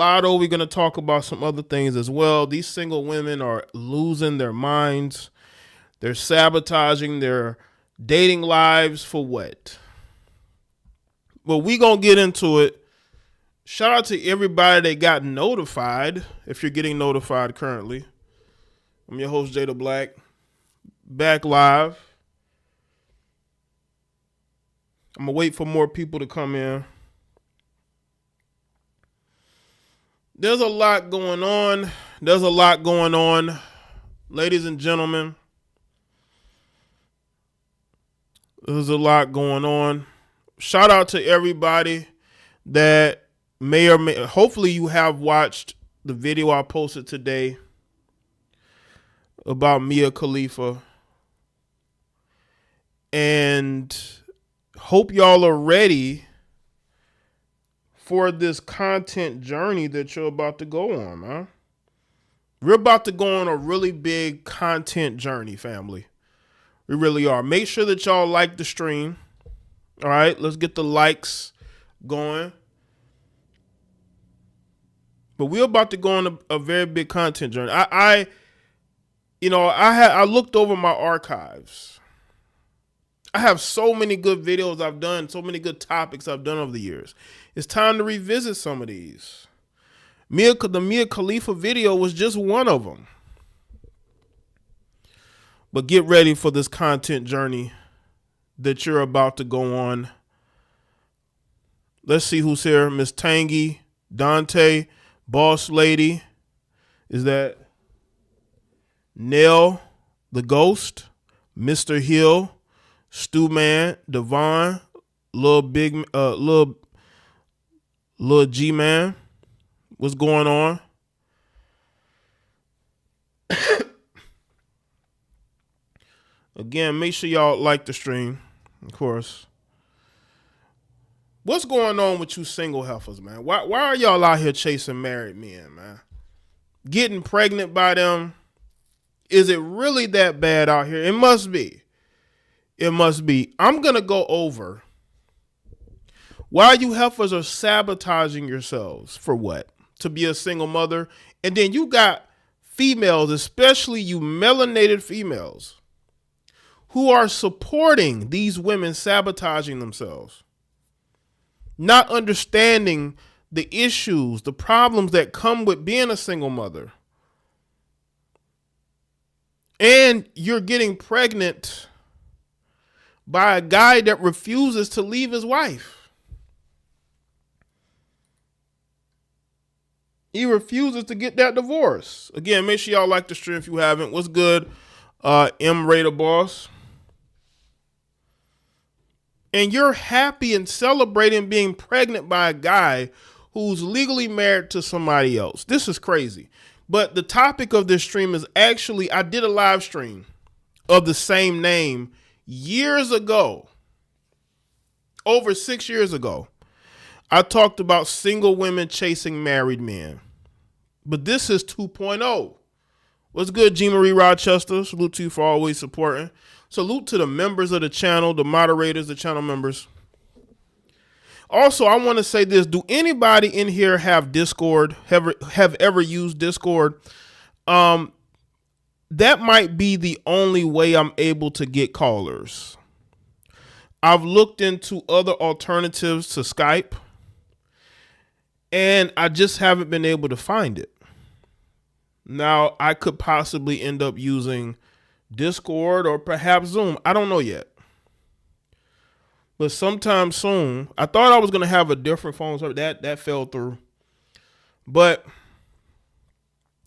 Latto. We're going to talk about some other things as well. These single women are losing their minds. They're sabotaging their dating lives for what? But we going to get into it. Shout out to everybody that got notified, if you're getting notified currently. I'm your host, Jay the Black, back live. I'm going to wait for more people to come in. There's a lot going on. Ladies and gentlemen. There's a lot going on. Shout out to everybody that may or may, hopefully you have watched the video I posted today about Mia Khalifa. And hope y'all are ready for this content journey that you're about to go on, man. We're about to go on a really big content journey, family. We really are. Make sure that y'all like the stream. All right, let's get the likes going. But we're about to go on a very big content journey. I looked over my archives. I have so many good videos I've done, so many good topics I've done over the years. It's time to revisit some of these. The Mia Khalifa video was just one of them. But get ready for this content journey that you're about to go on. Let's see who's here. Miss Tangy, Dante, Boss Lady. Is that Nell, the Ghost, Mr. Hill, Stu Man, Devon, Lil G Man. What's going on? Again, make sure y'all like the stream, of course. What's going on with you single heifers, man? Why are y'all out here chasing married men, man? Getting pregnant by them? Is it really that bad out here? It must be. It must be. I'm going to go over why you heifers are sabotaging yourselves. For what? To be a single mother. And then you got females, especially you melanated females, who are supporting these women sabotaging themselves. Not understanding the issues, the problems that come with being a single mother. And you're getting pregnant by a guy that refuses to leave his wife. He refuses to get that divorce. Again, make sure y'all like the stream if you haven't. What's good, M. Raider Boss? And you're happy and celebrating being pregnant by a guy who's legally married to somebody else. This is crazy. But the topic of this stream is actually, I did a live stream of the same name years ago, over 6 years ago. I talked about single women chasing married men. But this is 2.0. What's good, G. Marie Rochester? Salute to you for always supporting. Salute to the members of the channel, the moderators, the channel members. Also, I want to say this. Do anybody in here have Discord, have ever used Discord? That might be the only way I'm able to get callers. I've looked into other alternatives to Skype, and I just haven't been able to find it. Now, I could possibly end up using Discord or perhaps Zoom. I don't know yet. But sometime soon, I thought I was going to have a different phone service. That fell through. But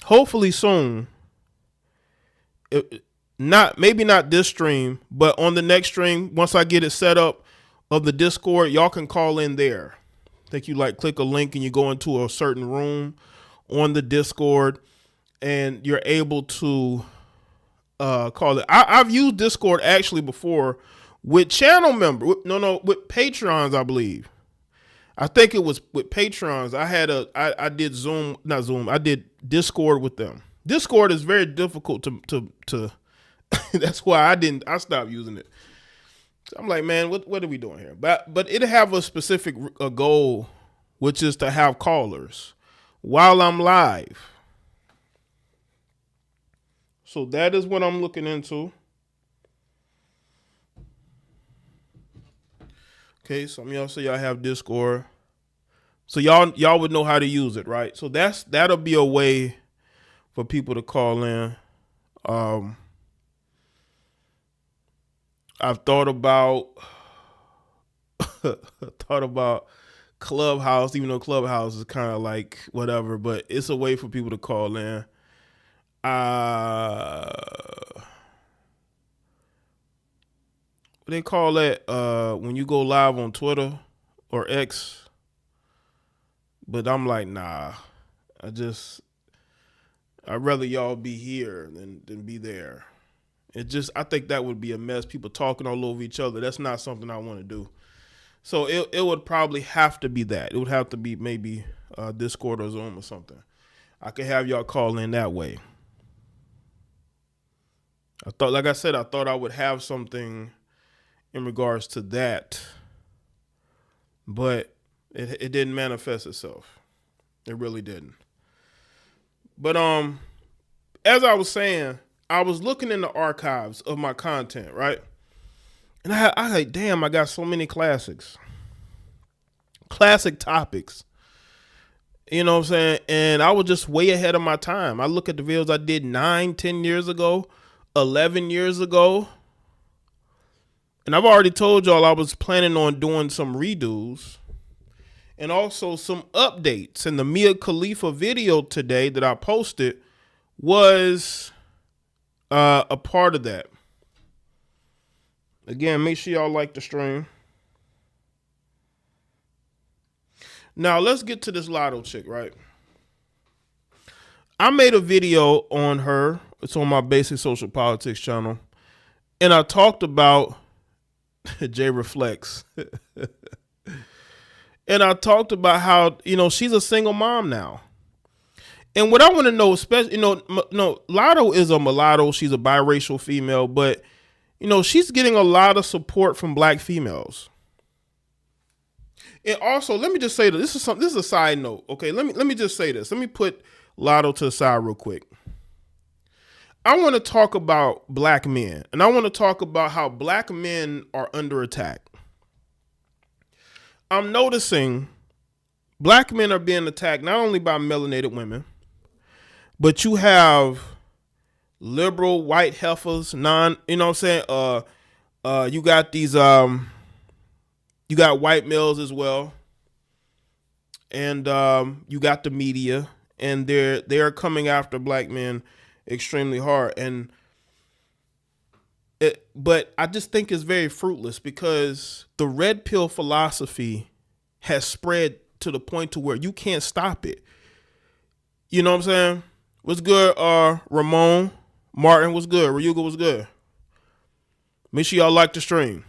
hopefully soon, maybe not this stream, but on the next stream, once I get it set up of the Discord, y'all can call in there. I think you click a link and you go into a certain room on the Discord and you're able to call it. I've used Discord actually before with channel members. With Patrons, I believe. I think it was with Patrons. I did I did Discord with them. Discord is very difficult to that's why I stopped using it. So I'm like, man, what are we doing here? But it have a specific goal, which is to have callers while I'm live. So that is what I'm looking into. Okay, some of y'all say y'all have Discord. So y'all would know how to use it, right? So that'll be a way for people to call in. I've thought about Clubhouse, even though Clubhouse is kind of like whatever, but it's a way for people to call in. What they call that when you go live on Twitter or X? But I'm like, nah. I'd rather y'all be here than be there. I think that would be a mess. People talking all over each other. That's not something I want to do. So it would probably have to be that. It would have to be maybe Discord or Zoom or something. I could have y'all call in that way. I thought I would have something in regards to that, but it didn't manifest itself. It really didn't. But as I was saying, I was looking in the archives of my content, right? And I like, damn, I got so many classic topics. You know what I'm saying? And I was just way ahead of my time. I look at the videos I did 9, 10 years ago, 11 years ago. And I've already told y'all I was planning on doing some redos and also some updates. And the Mia Khalifa video today that I posted was a part of that. Again, make sure y'all like the stream. Now, let's get to this Latto chick, right? I made a video on her. It's on my Basic Social Politics channel. And I talked about Jaye reflects. And I talked about how, she's a single mom now. And what I want to know, especially, Latto is a mulatto. She's a biracial female, but, she's getting a lot of support from black females. And also, let me just say that this is a side note. Okay, let me just say this. Let me put Latto to the side real quick. I want to talk about black men, and I want to talk about how black men are under attack. I'm noticing black men are being attacked not only by melanated women, but you have liberal white heifers, you got these, you got white males as well. And you got the media, and they're coming after black men extremely hard. But I just think it's very fruitless because the red pill philosophy has spread to the point to where you can't stop it. You know what I'm saying? What's good, Ramon? Martin, what's good? Ryuga, what's good? Make sure y'all like the stream.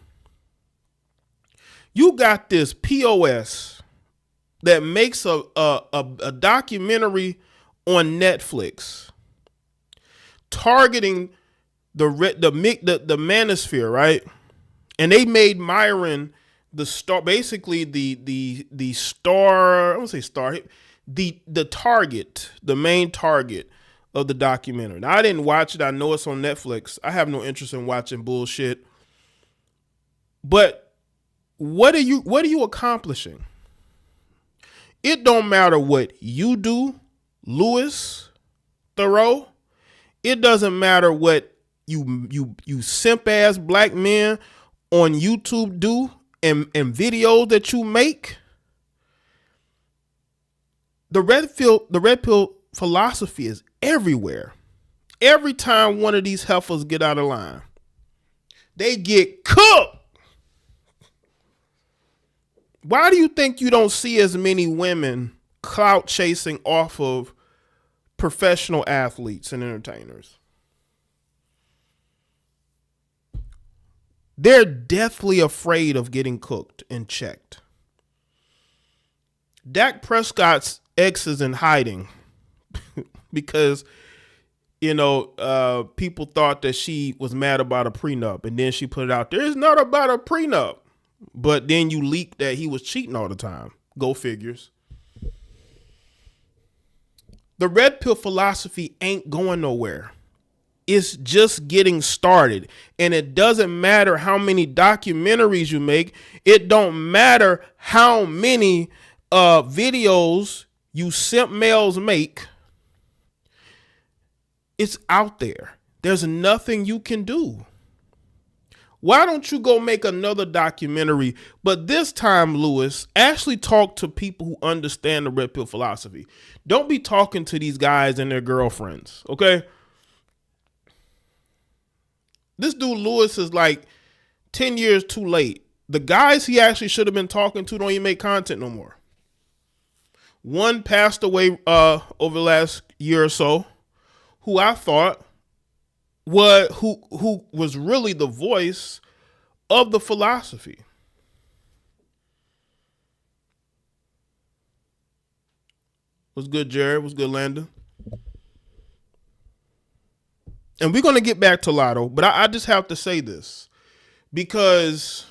You got this POS that makes a documentary on Netflix targeting the manosphere, right? And they made Myron the star, basically the star. I won't say star, the target, the main target of the documentary. Now, I didn't watch it. I know it's on Netflix. I have no interest in watching bullshit. But what are you accomplishing? It don't matter what you do, Louis Thoreau. It doesn't matter what you simp ass black men on YouTube do and videos that you make. The red pill philosophy is everywhere. Every time one of these heifers get out of line, they get cooked. Why do you think you don't see as many women clout chasing off of professional athletes and entertainers? They're deathly afraid of getting cooked and checked. Dak Prescott's ex is in hiding because, people thought that she was mad about a prenup, and then she put it out there. It's not about a prenup. But then you leaked that he was cheating all the time. Go figures. The red pill philosophy ain't going nowhere. It's just getting started. And it doesn't matter how many documentaries you make. It don't matter how many videos you simp males make. It's out there. There's nothing you can do. Why don't you go make another documentary? But this time, Lewis, actually talk to people who understand the red pill philosophy. Don't be talking to these guys and their girlfriends, okay? This dude, Lewis, is like 10 years too late. The guys he actually should have been talking to don't even make content no more. One passed away over the last year or so, who I thought who was really the voice of the philosophy. What's good, Jared? What's good, Landon? And we're going to get back to Latto, but I just have to say this because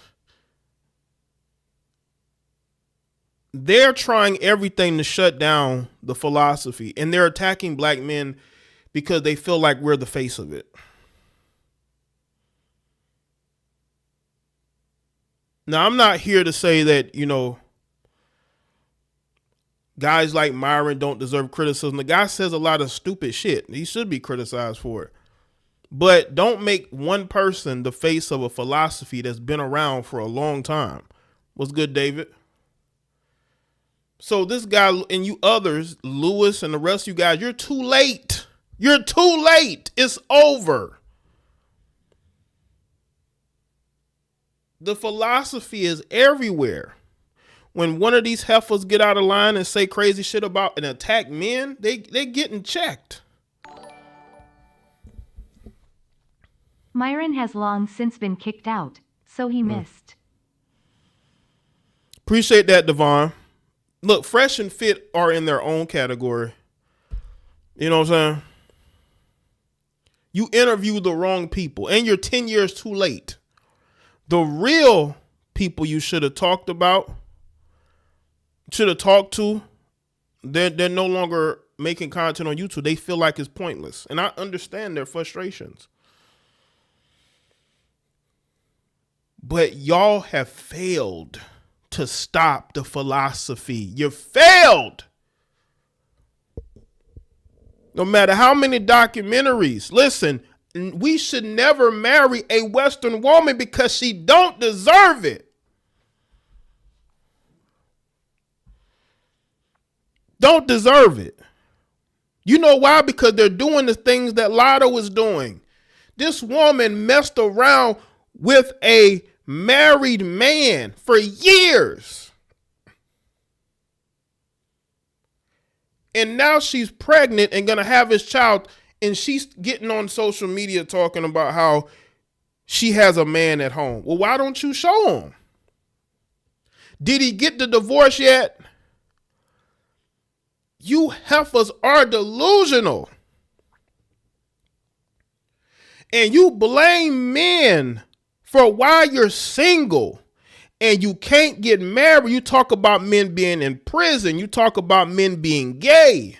they're trying everything to shut down the philosophy, and they're attacking black men because they feel like we're the face of it. Now, I'm not here to say that, guys like Myron don't deserve criticism. The guy says a lot of stupid shit. He should be criticized for it. But don't make one person the face of a philosophy that's been around for a long time. What's good, David? So this guy and you others, Lewis and the rest of you guys, you're too late. You're too late. It's over. The philosophy is everywhere. When one of these heifers get out of line and say crazy shit about and attack men, they getting checked. Myron has long since been kicked out, so he missed. Appreciate that, Devon. Look, Fresh and Fit are in their own category. You know what I'm saying? You interviewed the wrong people, and you're 10 years too late. The real people you should have talked about, should have talked to, they're no longer making content on YouTube. They feel like it's pointless. And I understand their frustrations. But y'all have failed to stop the philosophy. You failed. No matter how many documentaries. Listen, we should never marry a Western woman because she don't deserve it. Don't deserve it. You know why? Because they're doing the things that Latto is doing. This woman messed around with a married man for years. And now she's pregnant and gonna have his child, and she's getting on social media talking about how she has a man at home. Well, why don't you show him? Did he get the divorce yet? You heifers are delusional. And you blame men for why you're single and you can't get married. You talk about men being in prison. You talk about men being gay.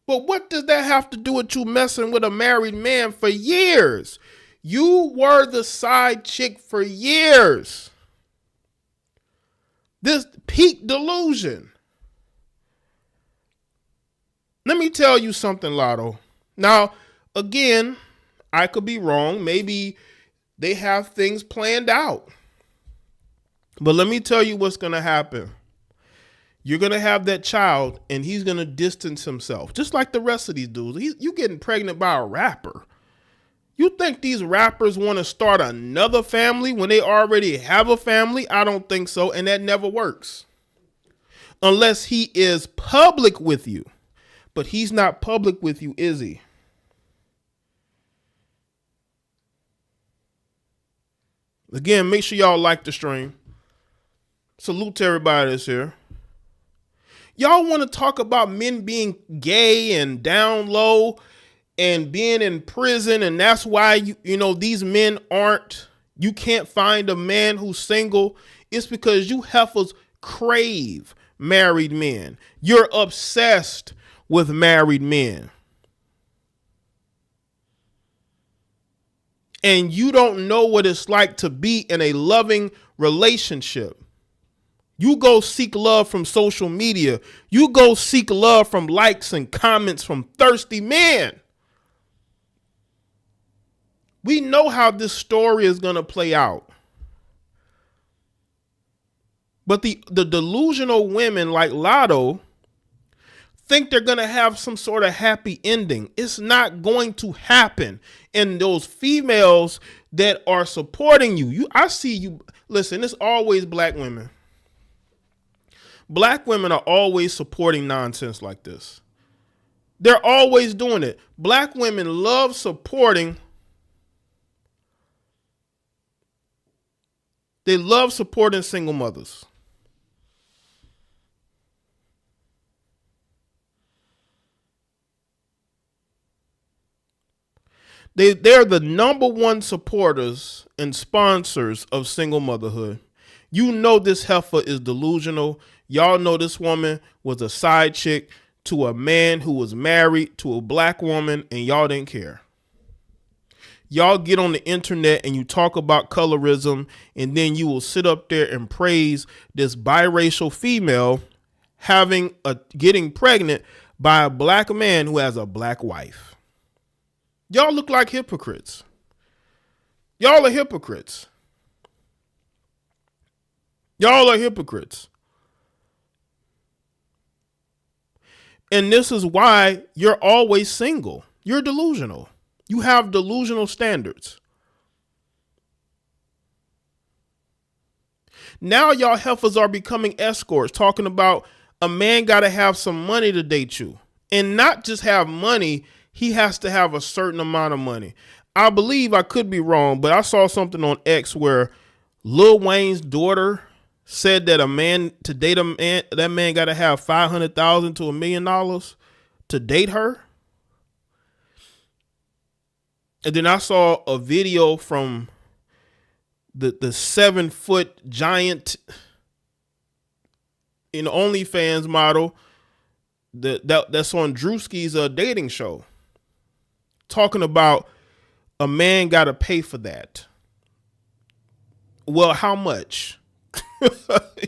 But what does that have to do with you messing with a married man for years? You were the side chick for years. This peak delusion. Let me tell you something, Latto. Now, again, I could be wrong. Maybe they have things planned out. But let me tell you what's going to happen. You're going to have that child, and he's going to distance himself, just like the rest of these dudes. You getting pregnant by a rapper. You think these rappers want to start another family when they already have a family? I don't think so, and that never works. Unless he is public with you. But he's not public with you, is he? Again, make sure y'all like the stream. Salute to everybody that's here. Y'all want to talk about men being gay and down low and being in prison, and that's why you know these men you can't find a man who's single. It's because you heifers crave married men. You're obsessed with married men. And you don't know what it's like to be in a loving relationship. You go seek love from social media. You go seek love from likes and comments from thirsty men. We know how this story is going to play out. But the delusional women like Latto think they're going to have some sort of happy ending. It's not going to happen. And those females that are supporting you, I see you. Listen, it's always black women. Black women are always supporting nonsense like this. They're always doing it. Black women love supporting. They love supporting single mothers. They're the number one supporters and sponsors of single motherhood. You know this heifer is delusional. Y'all know this woman was a side chick to a man who was married to a black woman, and y'all didn't care. Y'all get on the internet and you talk about colorism, and then you will sit up there and praise this biracial female getting pregnant by a black man who has a black wife. Y'all look like hypocrites. Y'all are hypocrites. Y'all are hypocrites. And this is why you're always single. You're delusional. You have delusional standards. Now y'all heifers are becoming escorts, talking about a man got to have some money to date you. And not just have money, he has to have a certain amount of money. I believe, I could be wrong, but I saw something on X where Lil Wayne's daughter said that a man to date a man, that man got to have $500,000 to $1 million to date her. And then I saw a video from the 7-foot giant in OnlyFans model that's on Drewski's dating show, talking about a man got to pay for that. Well, how much?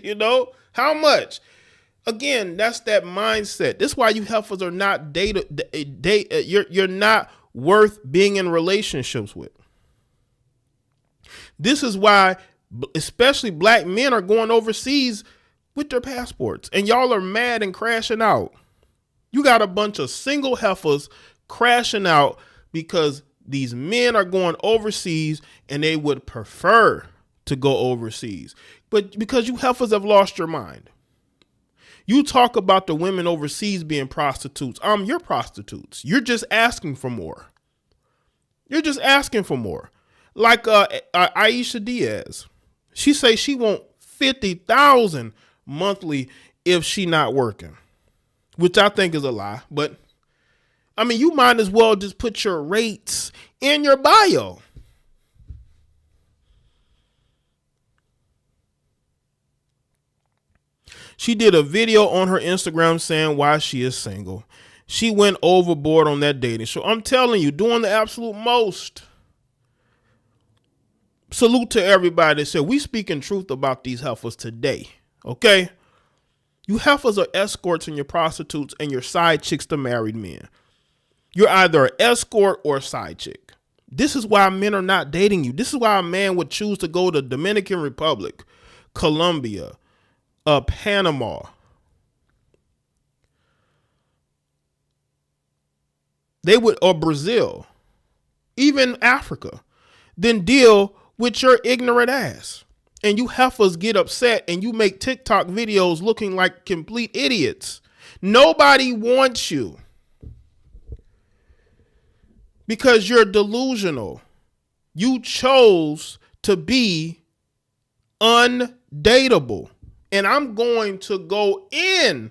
You know, how much? Again, that's that mindset. This is why you heifers are not you're not worth being in relationships with. This is why especially black men are going overseas with their passports, and y'all are mad and crashing out. You got a bunch of single heifers crashing out because these men are going overseas and they would prefer to go overseas. But because you heifers have lost your mind. You talk about the women overseas being prostitutes. You're prostitutes. You're just asking for more. You're just asking for more. Like Aisha Diaz. She say she want $50,000 monthly if she not working, which I think is a lie. But I mean, you might as well just put your rates in your bio. She did a video on her Instagram saying why she is single. She went overboard on that dating show. I'm telling you, doing the absolute most. Salute to everybody that said we speaking truth about these heifers today. Okay? You heifers are escorts and you're prostitutes and you're side chicks to married men. You're either an escort or a side chick. This is why men are not dating you. This is why a man would choose to go to Dominican Republic, Colombia, Panama. They would, or Brazil, even Africa, then deal with your ignorant ass. And you heifers get upset and you make TikTok videos looking like complete idiots. Nobody wants you because you're delusional. You chose to be undateable. And I'm going to go in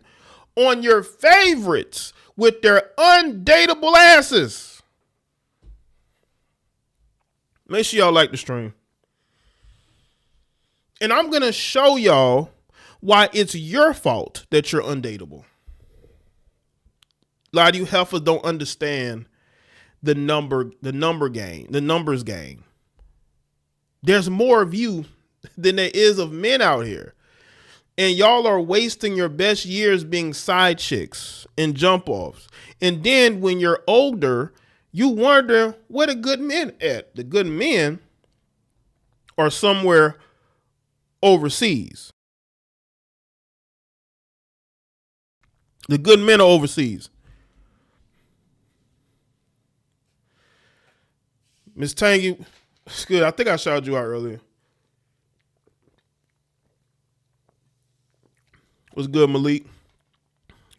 on your favorites with their undateable asses. Make sure y'all like the stream. And I'm going to show y'all why it's your fault that you're undateable. A lot of you heifers don't understand the numbers game. There's more of you than there is of men out here. And y'all are wasting your best years being side chicks and jump offs. And then when you're older, you wonder where the good men at. The good men are somewhere overseas. The good men are overseas. Miss Tangy, it's good. I think I shouted you out earlier. What's good, Malik?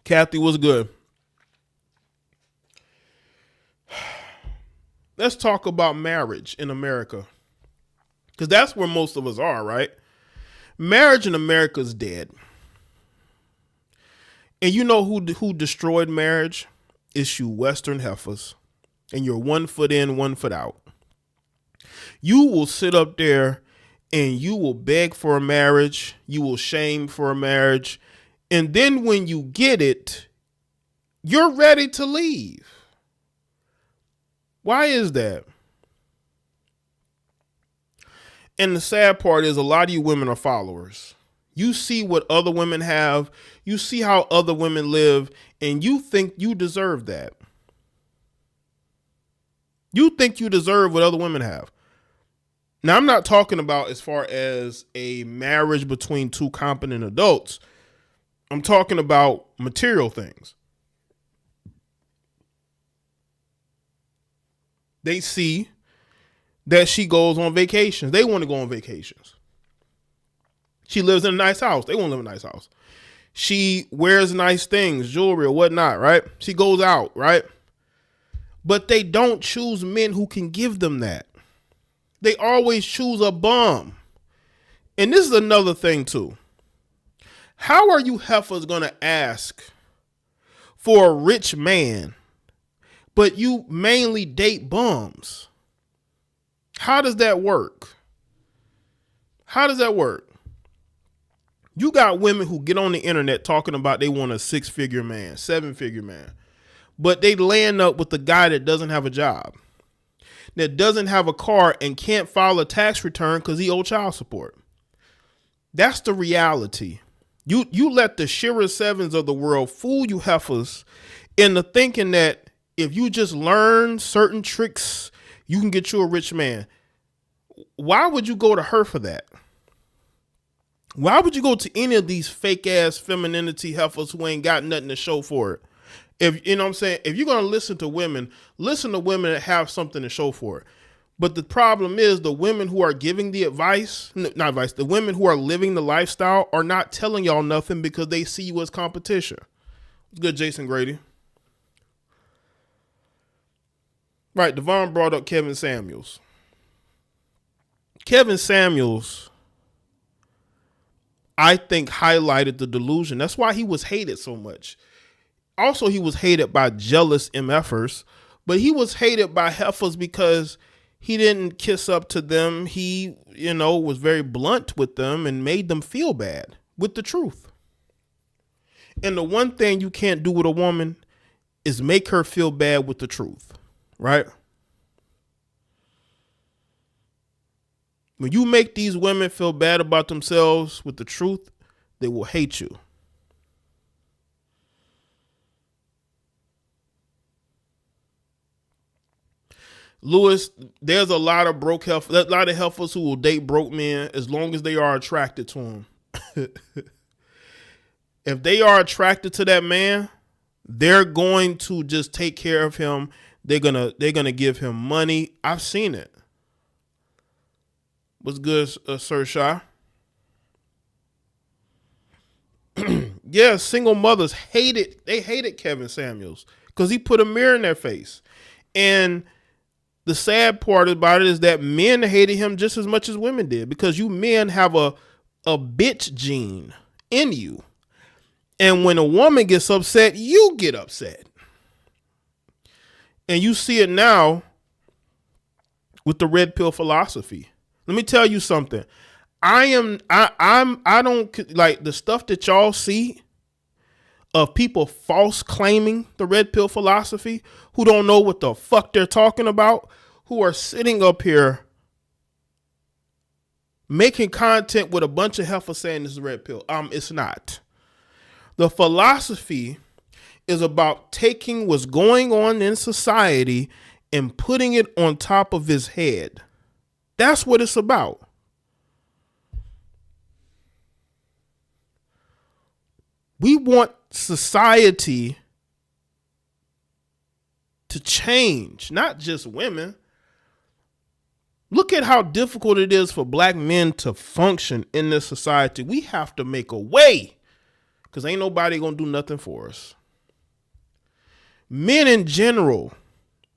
Kathy, what's good? Let's talk about marriage in America. Because that's where most of us are, right? Marriage in America is dead. And you know who destroyed marriage? It's you Western heifers. And you're 1 foot in, 1 foot out. You will sit up there and you will beg for a marriage. You will shame for a marriage. And then when you get it, you're ready to leave. Why is that? And the sad part is a lot of you women are followers. You see what other women have. You see how other women live, and you think you deserve that. You think you deserve what other women have. Now, I'm not talking about as far as a marriage between two competent adults. I'm talking about material things. They see that she goes on vacations. They want to go on vacations. She lives in a nice house. They want to live in a nice house. She wears nice things, jewelry or whatnot, right? She goes out, right? But they don't choose men who can give them that. They always choose a bum. And this is another thing too. How are you heifers going to ask for a rich man, but you mainly date bums? How does that work? How does that work? You got women who get on the internet talking about they want a 6-figure man, 7-figure man, but they land up with a guy that doesn't have a job, that doesn't have a car and can't file a tax return because he owes child support. That's the reality. You let the Shira 7s of the world fool you heifers into thinking that if you just learn certain tricks, you can get you a rich man. Why would you go to her for that? Why would you go to any of these fake ass femininity heifers who ain't got nothing to show for it? If you know what I'm saying, if you're going to listen to women that have something to show for it. But the problem is the women who are giving the advice, not advice, the women who are living the lifestyle are not telling y'all nothing because they see you as competition. It's good, Jason Grady. Right, Devon brought up Kevin Samuels. Kevin Samuels, I think, highlighted the delusion. That's why he was hated so much. Also, he was hated by jealous MFers, but he was hated by heifers because he didn't kiss up to them. He, was very blunt with them and made them feel bad with the truth. And the one thing you can't do with a woman is make her feel bad with the truth, right? When you make these women feel bad about themselves with the truth, they will hate you. Lewis, there's a lot of heifers who will date broke men as long as they are attracted to him. If they are attracted to that man, they're going to just take care of him. They're gonna give him money. I've seen it. What's good, Sir Shah? Yeah, single mothers hated Kevin Samuels because he put a mirror in their face. And the sad part about it is that men hated him just as much as women did because you men have a bitch gene in you. And when a woman gets upset, you get upset. And you see it now with the red pill philosophy. Let me tell you something. I don't like the stuff that y'all see of people false claiming the red pill philosophy, who don't know what the fuck they're talking about, who are sitting up here making content with a bunch of heifers saying this is red pill. It's not. The philosophy is about taking what's going on in society and putting it on top of his head. That's what it's about. We want society to change, not just women. Look at how difficult it is for black men to function in this society. We have to make a way, because ain't nobody gonna do nothing for us. Men in general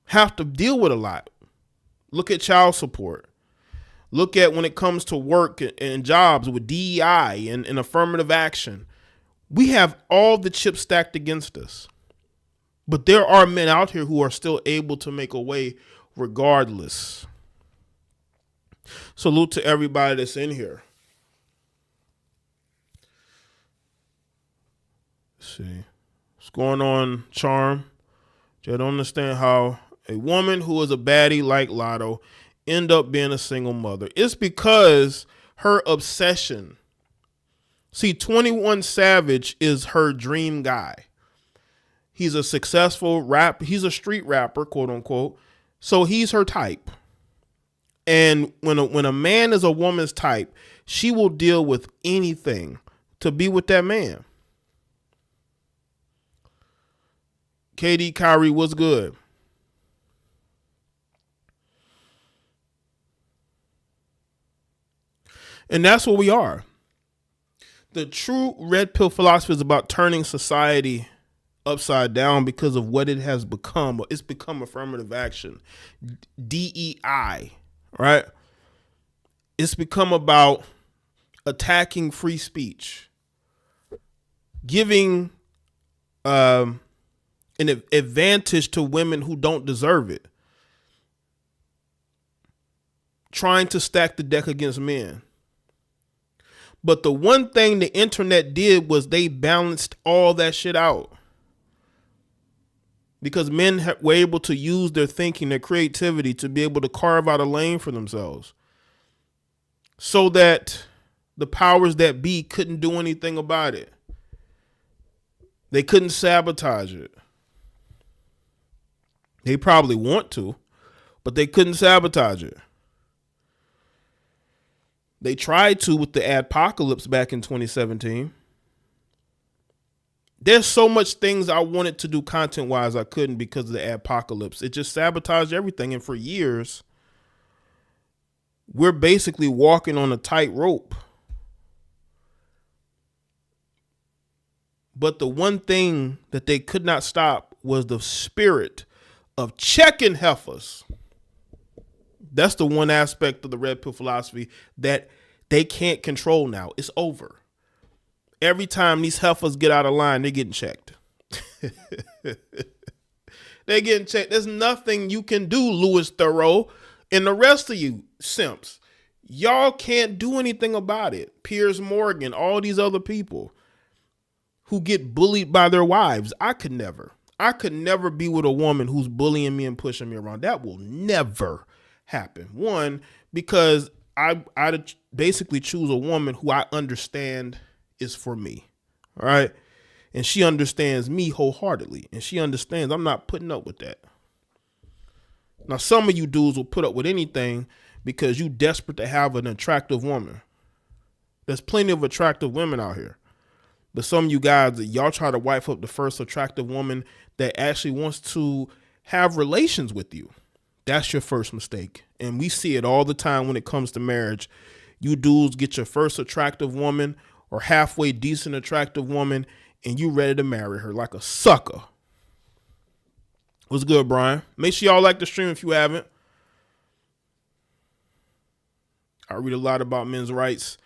have to deal with a lot. Look at child support. Look at when it comes to work and jobs with DEI and affirmative action. We have all the chips stacked against us. But there are men out here who are still able to make a way regardless. Salute to everybody that's in here. Let's see. What's going on, Charm? I don't understand how a woman who is a baddie like Latto end up being a single mother. It's because her obsession. See, 21 Savage is her dream guy. He's a successful rap. He's a street rapper, quote unquote. So he's her type. And when a man is a woman's type, she will deal with anything to be with that man. KD Kyrie, what's good? And that's what we are. The true red pill philosophy is about turning society upside down because of what it has become. It's become affirmative action, DEI, right? It's become about attacking free speech, giving an advantage to women who don't deserve it, trying to stack the deck against men. But the one thing the internet did was they balanced all that shit out. Because men were able to use their thinking, their creativity to be able to carve out a lane for themselves. So that the powers that be couldn't do anything about it. They couldn't sabotage it. They probably want to, but they couldn't sabotage it. They tried to with the adpocalypse back in 2017. There's so much things I wanted to do content-wise I couldn't because of the adpocalypse. It just sabotaged everything. And for years, we're basically walking on a tightrope. But the one thing that they could not stop was the spirit of checking heifers. That's the one aspect of the red pill philosophy that they can't control now. It's over. Every time these heifers get out of line, they're getting checked. They're getting checked. There's nothing you can do, Louis Theroux, and the rest of you simps. Y'all can't do anything about it. Piers Morgan, all these other people who get bullied by their wives. I could never be with a woman who's bullying me and pushing me around. That will never happen. One, because I basically choose a woman who I understand is for me. All right. And she understands me wholeheartedly. And she understands I'm not putting up with that. Now, some of you dudes will put up with anything because you desperate to have an attractive woman. There's plenty of attractive women out here. But some of you guys, y'all try to wife up the first attractive woman that actually wants to have relations with you. That's your first mistake. And we see it all the time when it comes to marriage. You dudes get your first attractive woman or halfway decent attractive woman and you ready to marry her like a sucker. What's good, Brian? Make sure y'all like the stream if you haven't. I read a lot about men's rights.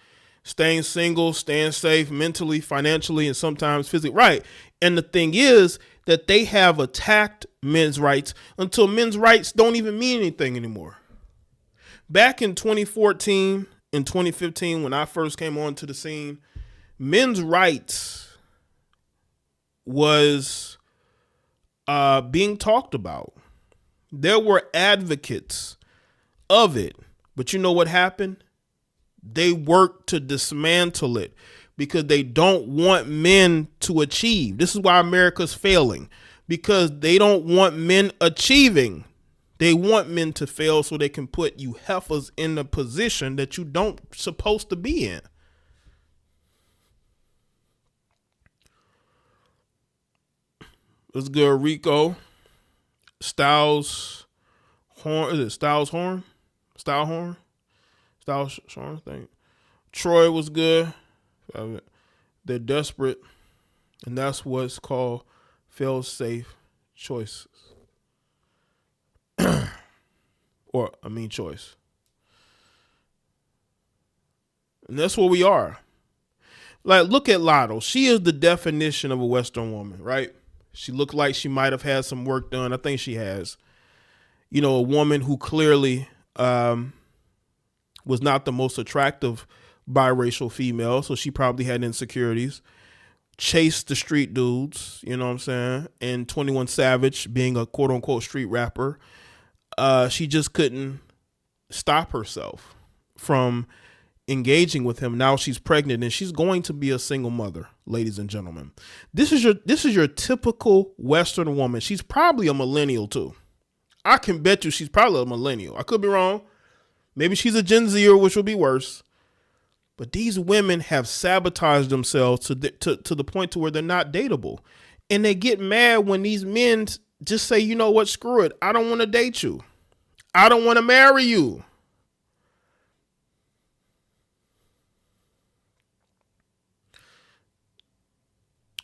Staying single, staying safe mentally, financially, and sometimes physically. Right. And the thing is that they have attacked men's rights until men's rights don't even mean anything anymore. Back in 2014 and in 2015 when I first came onto the scene, men's rights was being talked about. There were advocates of it. But you know what happened? They worked to dismantle it because they don't want men to achieve. This is why America's failing, because they don't want men achieving. They want men to fail so they can put you heifers in a position that you don't supposed to be in. Let's go, Rico. Styles Horn. Is it Styles Horn? Style Horn? Styles Horn thing. Troy was good. They're desperate. And that's what's called fail-safe choices. Choice. And that's what we are. Like, look at Latto. She is the definition of a Western woman, right? She looked like she might have had some work done. I think she has. You know, a woman who clearly was not the most attractive biracial female, so she probably had insecurities. Chased the street dudes, you know what I'm saying? And 21 Savage, being a quote-unquote street rapper, she just couldn't stop herself from engaging with him. Now she's pregnant and she's going to be a single mother, ladies and gentlemen. This is your typical Western woman. She's probably a millennial too. I can bet you she's probably a millennial. I could be wrong. Maybe she's a Gen Zer, which would be worse. But these women have sabotaged themselves to the point to where they're not dateable. And they get mad when these men just say, you know what, screw it. I don't want to date you. I don't want to marry you.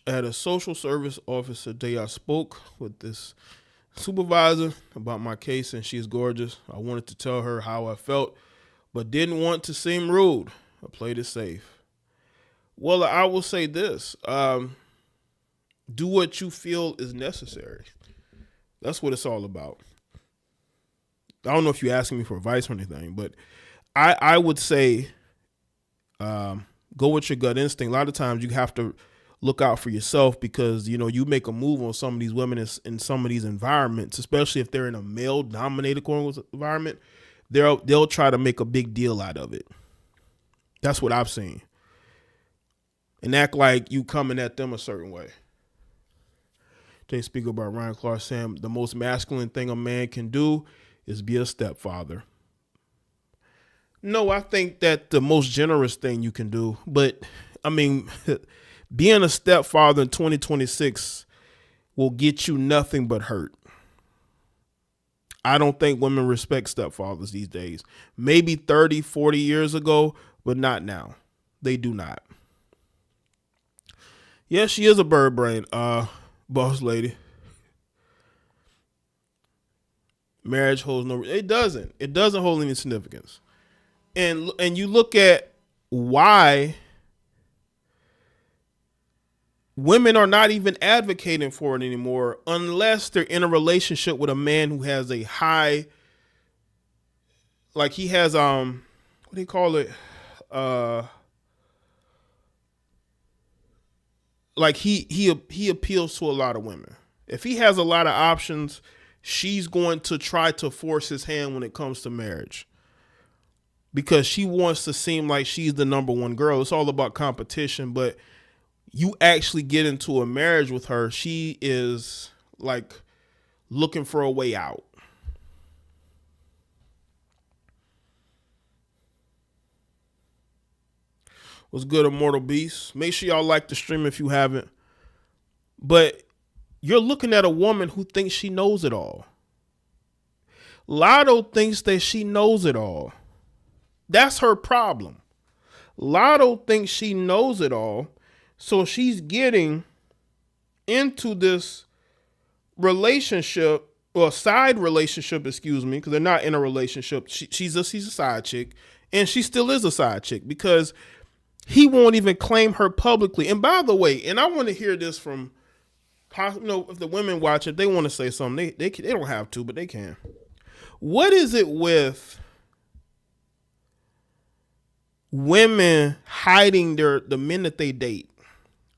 At a social service office today, I spoke with this supervisor about my case, and she's gorgeous. I wanted to tell her how I felt, but didn't want to seem rude. I played it safe. Well, I will say this. Do what you feel is necessary. That's what it's all about. I don't know if you're asking me for advice or anything, but I would say go with your gut instinct. A lot of times you have to look out for yourself because, you know, you make a move on some of these women in some of these environments, especially if they're in a male-dominated environment, they'll try to make a big deal out of it. That's what I've seen. And act like you coming at them a certain way. They speak about Ryan Clark saying the most masculine thing a man can do is be a stepfather. No, I think that the most generous thing you can do, but I mean, being a stepfather in 2026 will get you nothing but hurt. I don't think women respect stepfathers these days. Maybe 30, 40 years ago, but not now. They do not. Yeah, she is a bird brain, boss lady. Marriage holds no. It doesn't. It doesn't hold any significance. And you look at why women are not even advocating for it anymore unless they're in a relationship with a man who has a high, like he has what do you call it? Like he appeals to a lot of women. If he has a lot of options, she's going to try to force his hand when it comes to marriage. Because she wants to seem like she's the number one girl. It's all about competition, but you actually get into a marriage with her, she is like looking for a way out. What's good, Immortal Beast? Make sure y'all like the stream if you haven't. But you're looking at a woman who thinks she knows it all. Latto thinks that she knows it all. That's her problem. Latto thinks she knows it all. So she's getting into this relationship, or side relationship, excuse me, because they're not in a relationship. She's a side chick, and she still is a side chick because he won't even claim her publicly. And by the way, and I want to hear this from, you know, if the women watch it, they want to say something. They don't have to, but they can. What is it with women hiding the men that they date,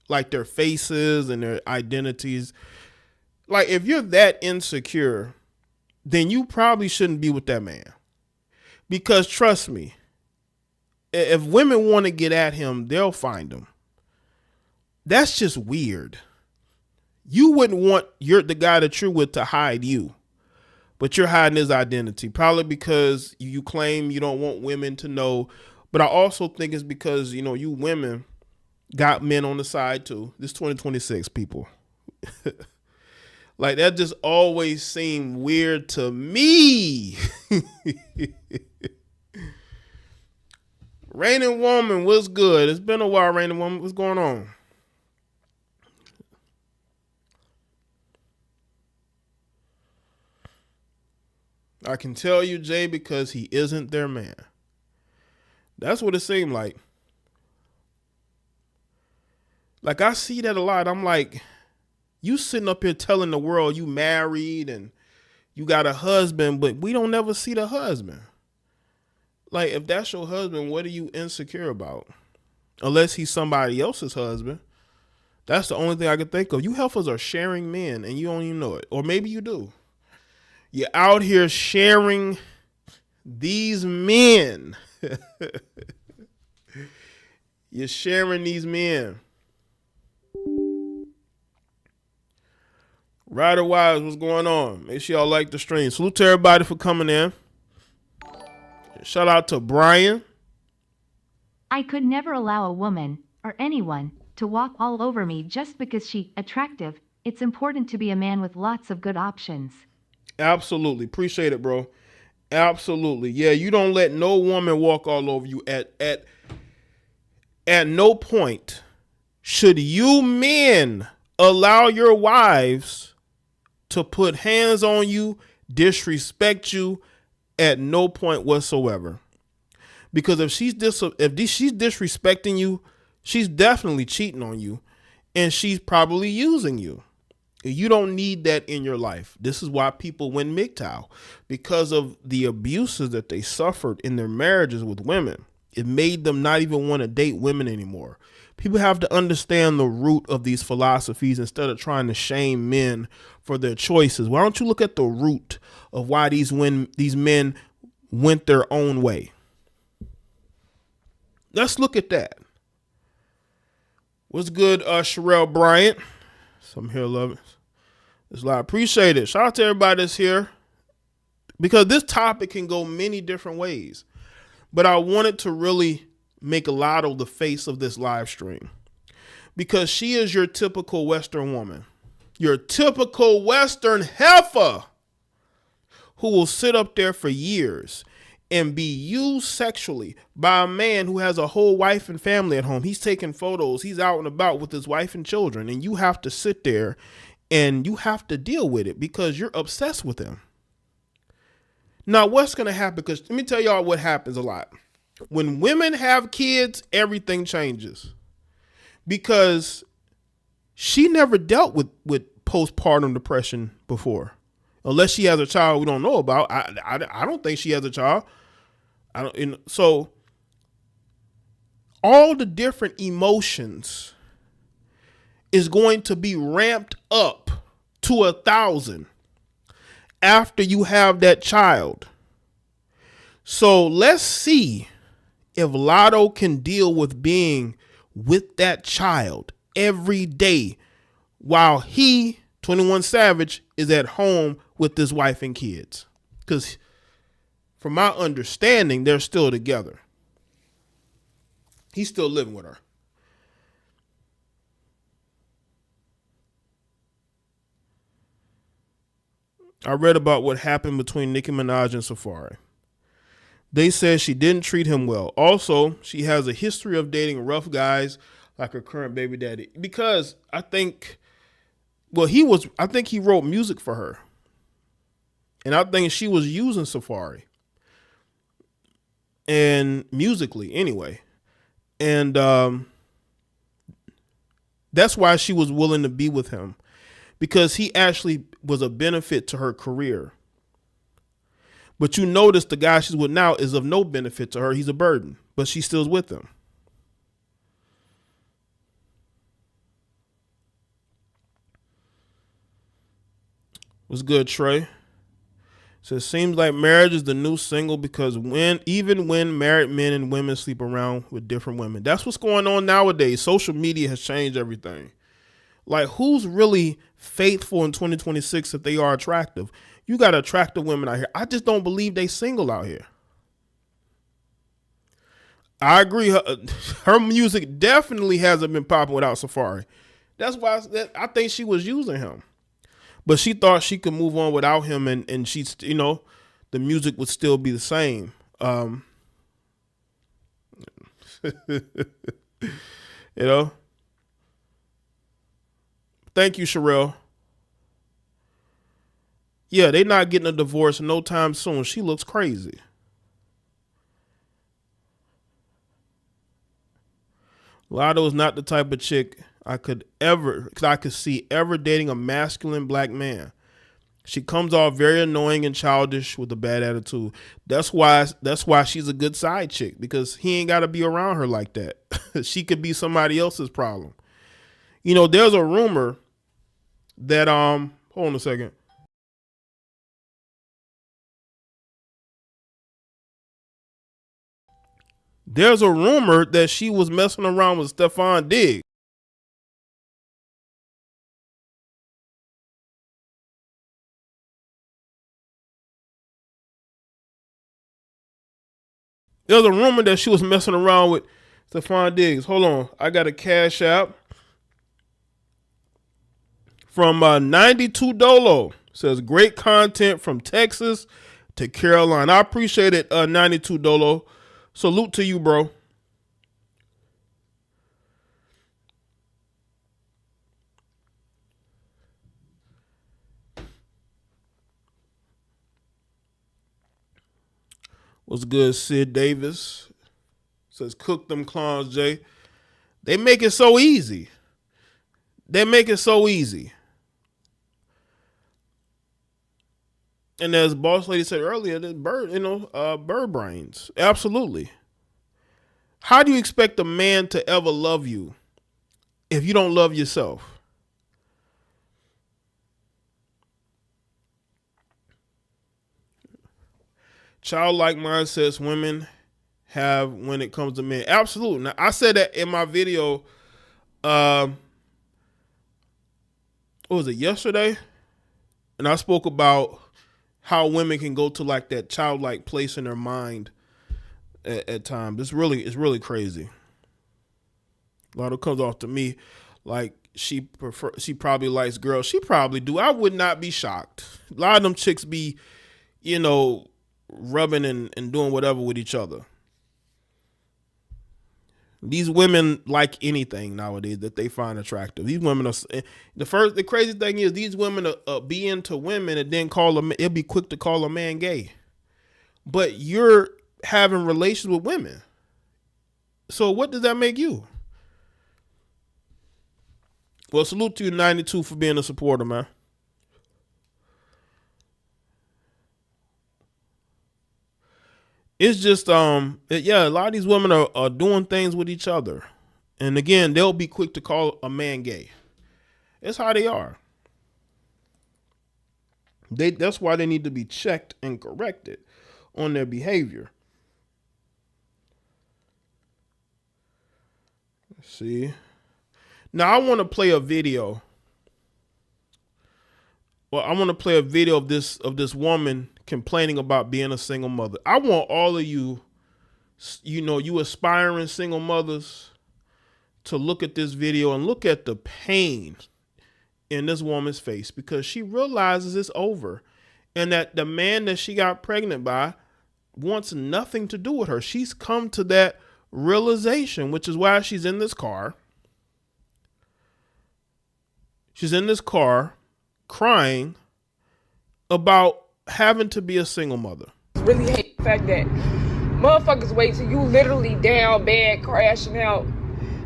like their faces and their identities. Like, if you're that insecure, then you probably shouldn't be with that man. Because trust me, if women want to get at him, they'll find him. That's just weird. You wouldn't want the guy that you're with to hide you, but you're hiding his identity, probably because you claim you don't want women to know. But I also think it's because, you women got men on the side too. This 2026, people. Like, that just always seemed weird to me. Raining Woman, what's good? It's been a while, Raining Woman. What's going on? I can tell you, Jay, because he isn't their man. That's what it seemed like. Like, I see that a lot. I'm like, you sitting up here telling the world you married and you got a husband, but we don't never see the husband. Like, if that's your husband, what are you insecure about? Unless he's somebody else's husband. That's the only thing I can think of. You heifers are sharing men and you don't even know it. Or maybe you do. You're out here sharing these men. You're sharing these men. Rider Wise, what's going on? Make sure y'all like the stream. Salute to everybody for coming in. Shout out to Brian. I could never allow a woman, or anyone, to walk all over me just because she's attractive. It's important to be a man with lots of good options. Absolutely. Appreciate it, bro. Absolutely. Yeah, you don't let no woman walk all over you. At no point should you men allow your wives to put hands on you, disrespect you at no point whatsoever. Because if she's disrespecting you, she's definitely cheating on you, and she's probably using you. You don't need that in your life. This is why people win MGTOW, because of the abuses that they suffered in their marriages with women. It made them not even want to date women anymore. People have to understand the root of these philosophies instead of trying to shame men for their choices. Why don't you look at the root of why these men went their own way? Let's look at that. What's good, Sherelle Bryant? Some here love it. It's a lot. Appreciate it. Shout out to everybody that's here, because this topic can go many different ways. But I wanted to really make Latto the face of this live stream, because she is your typical Western woman, your typical Western heifer who will sit up there for years and be used sexually by a man who has a whole wife and family at home. He's taking photos. He's out and about with his wife and children. And you have to sit there and you have to deal with it because you're obsessed with him. Now, what's going to happen? Because let me tell y'all what happens a lot. When women have kids, everything changes. Because she never dealt with postpartum depression before. Unless she has a child we don't know about. I don't think she has a child. So all the different emotions is going to be ramped up to 1,000 after you have that child. So let's see if Latto can deal with being with that child every day while he, 21 Savage, is at home with his wife and kids. Because from my understanding, they're still together. He's still living with her. I read about what happened between Nicki Minaj and Safari. They said she didn't treat him well. Also, she has a history of dating rough guys like her current baby daddy. Because I think he wrote music for her. And I think she was using Safari. And musically, anyway. And that's why she was willing to be with him. Because he actually was a benefit to her career. But you notice the guy she's with now is of no benefit to her. He's a burden. but she still's with him. What's good, Trey? So it seems like marriage is the new single because even when married men and women sleep around with different women. That's what's going on nowadays. Social media has changed everything. Like, who's really faithful in 2026 if they are attractive? You got attractive women out here. I just don't believe they single out here. I agree. Her music definitely hasn't been popping without Safari. That's why I think she was using him. But she thought she could move on without him, and she's, the music would still be the same. Thank you, Sherelle. Yeah, they not getting a divorce no time soon. She looks crazy. Latto is not the type of chick I could see ever dating a masculine black man. She comes off very annoying and childish with a bad attitude. That's why she's a good side chick, because he ain't got to be around her like that. She could be somebody else's problem. There's a rumor that hold on a second. There's a rumor that she was messing around with Stefan Diggs. There's a rumor that she was messing around with Stefan Diggs. Hold on. I got a Cash App from 92 Dolo. Says great content from Texas to Carolina. I appreciate it, 92 Dolo. Salute to you, bro. What's good, Sid Davis? Says cook them clowns, Jay. They make it so easy. And as Boss Lady said earlier, bird brains. Absolutely. How do you expect a man to ever love you if you don't love yourself? Childlike mindsets women have when it comes to men. Absolutely. Now, I said that in my video, what was it, yesterday? And I spoke about how women can go to like that childlike place in their mind at times. It's really crazy. A lot of it comes off to me like she probably likes girls. She probably do. I would not be shocked. A lot of them chicks be, rubbing and doing whatever with each other. These women like anything nowadays that they find attractive. These women are the crazy thing is these women are be into women and then it'll be quick to call a man gay. But you're having relations with women. So what does that make you? Well, salute to you, 92, for being a supporter, man. It's just, a lot of these women are doing things with each other. And again, they'll be quick to call a man gay. It's how they are. That's why they need to be checked and corrected on their behavior. Let's see. Now I want to play a video. Well, I want to play a video of this woman complaining about being a single mother. I want all of you, you aspiring single mothers, to look at this video and look at the pain in this woman's face, because she realizes it's over and that the man that she got pregnant by wants nothing to do with her. She's come to that realization, which is why she's in this car. She's in this car crying about having to be a single mother. Really hate the fact that motherfuckers wait till you literally down bad crashing out,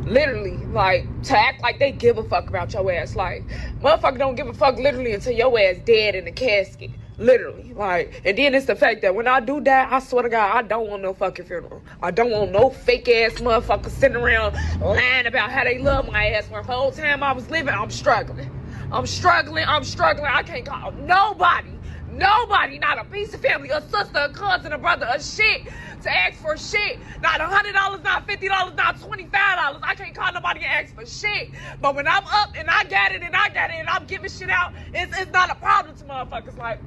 literally, like, to act like they give a fuck about your ass. Like, motherfucker don't give a fuck literally until your ass dead in the casket. Literally, like, and then it's the fact that when I do die, I swear to God, I don't want no fucking funeral. I don't want no fake ass motherfucker sitting around lying about how they love my ass. For the whole time I was living, I'm struggling. I can't call nobody, not a piece of family, a sister, a cousin, a brother, a shit to ask for shit. Not $100, not $50, not $25. I can't call nobody and ask for shit. But when I'm up and I got it and I'm giving shit out, it's not a problem to motherfuckers. Like,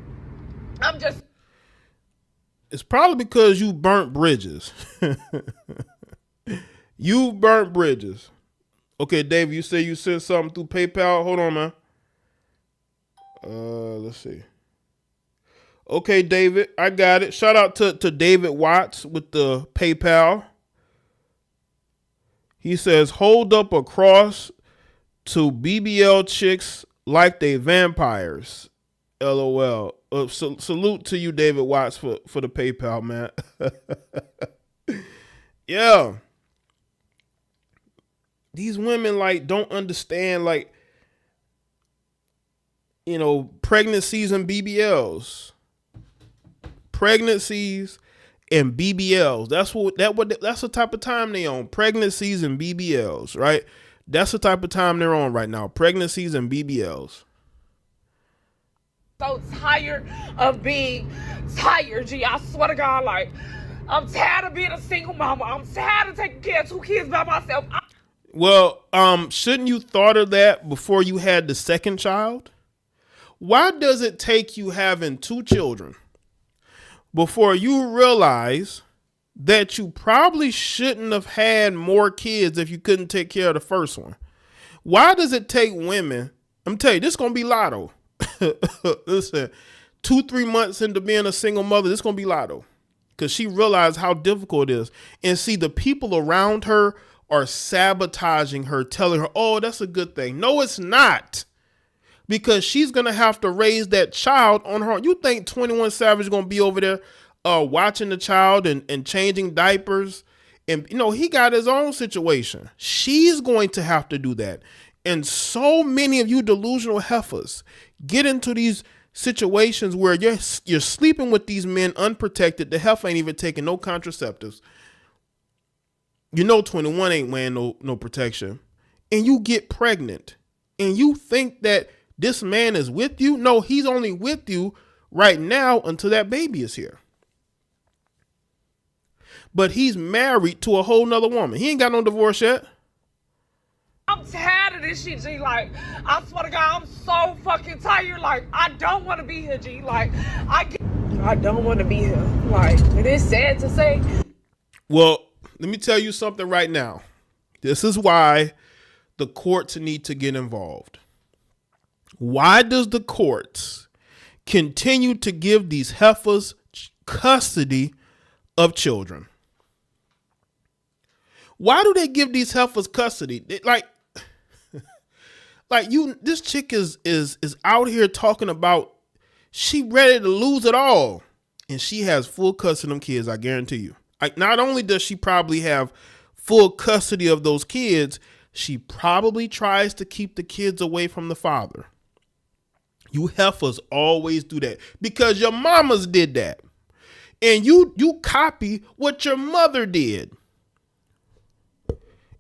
I'm just. It's probably because you burnt bridges. You burnt bridges. Okay, Dave, you say you sent something through PayPal. Hold on, man. Let's see. Okay, David, I got it. Shout out to David Watts with the PayPal. He says, hold up a cross to BBL chicks like they vampires. LOL. Salute to you, David Watts, for the PayPal, man. Yeah. These women, like, don't understand, like, you know, pregnancies and BBLs. Pregnancies and BBLs. That's the type of time they on. Pregnancies and BBLs, right? That's the type of time they're on right now. Pregnancies and BBLs. So tired of being tired, G. I swear to God, like, I'm tired of being a single mama. I'm tired of taking care of 2 kids by myself. Well, shouldn't you thought of that before you had the second child? Why does it take you having 2 children before you realize that you probably shouldn't have had more kids if you couldn't take care of the first one? Why does it take women? I'm telling you, this is going to be Lotto. Listen, 2-3 months into being a single mother, this is going to be Lotto. Because she realized how difficult it is. And see, the people around her are sabotaging her, telling her, oh, that's a good thing. No, it's not. Because she's going to have to raise that child on her own. You think 21 Savage is going to be over there watching the child and changing diapers? And, you know, he got his own situation. She's going to have to do that. And so many of you delusional heifers get into these situations where you're sleeping with these men unprotected. The heifer ain't even taking no contraceptives. You know 21 ain't wearing no protection. And you get pregnant. And you think that this man is with you? No, he's only with you right now until that baby is here. But he's married to a whole nother woman. He ain't got no divorce yet. I'm tired of this shit, G. Like, I swear to God, I'm so fucking tired. Like, I don't want to be here, G. Like, I don't want to be here. Like, it is sad to say. Well, let me tell you something right now. This is why the courts need to get involved. Why does the courts continue to give these heifers custody of children? Why do they give these heifers custody? This chick is out here talking about she ready to lose it all. And she has full custody of them kids, I guarantee you. Like, not only does she probably have full custody of those kids, she probably tries to keep the kids away from the father. You heifers always do that because your mamas did that. And you copy what your mother did.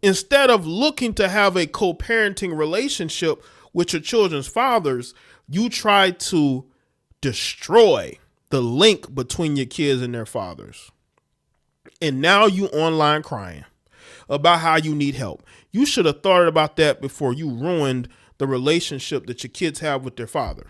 Instead of looking to have a co-parenting relationship with your children's fathers, you try to destroy the link between your kids and their fathers. And now you online crying about how you need help. You should have thought about that before you ruined the relationship that your kids have with their father.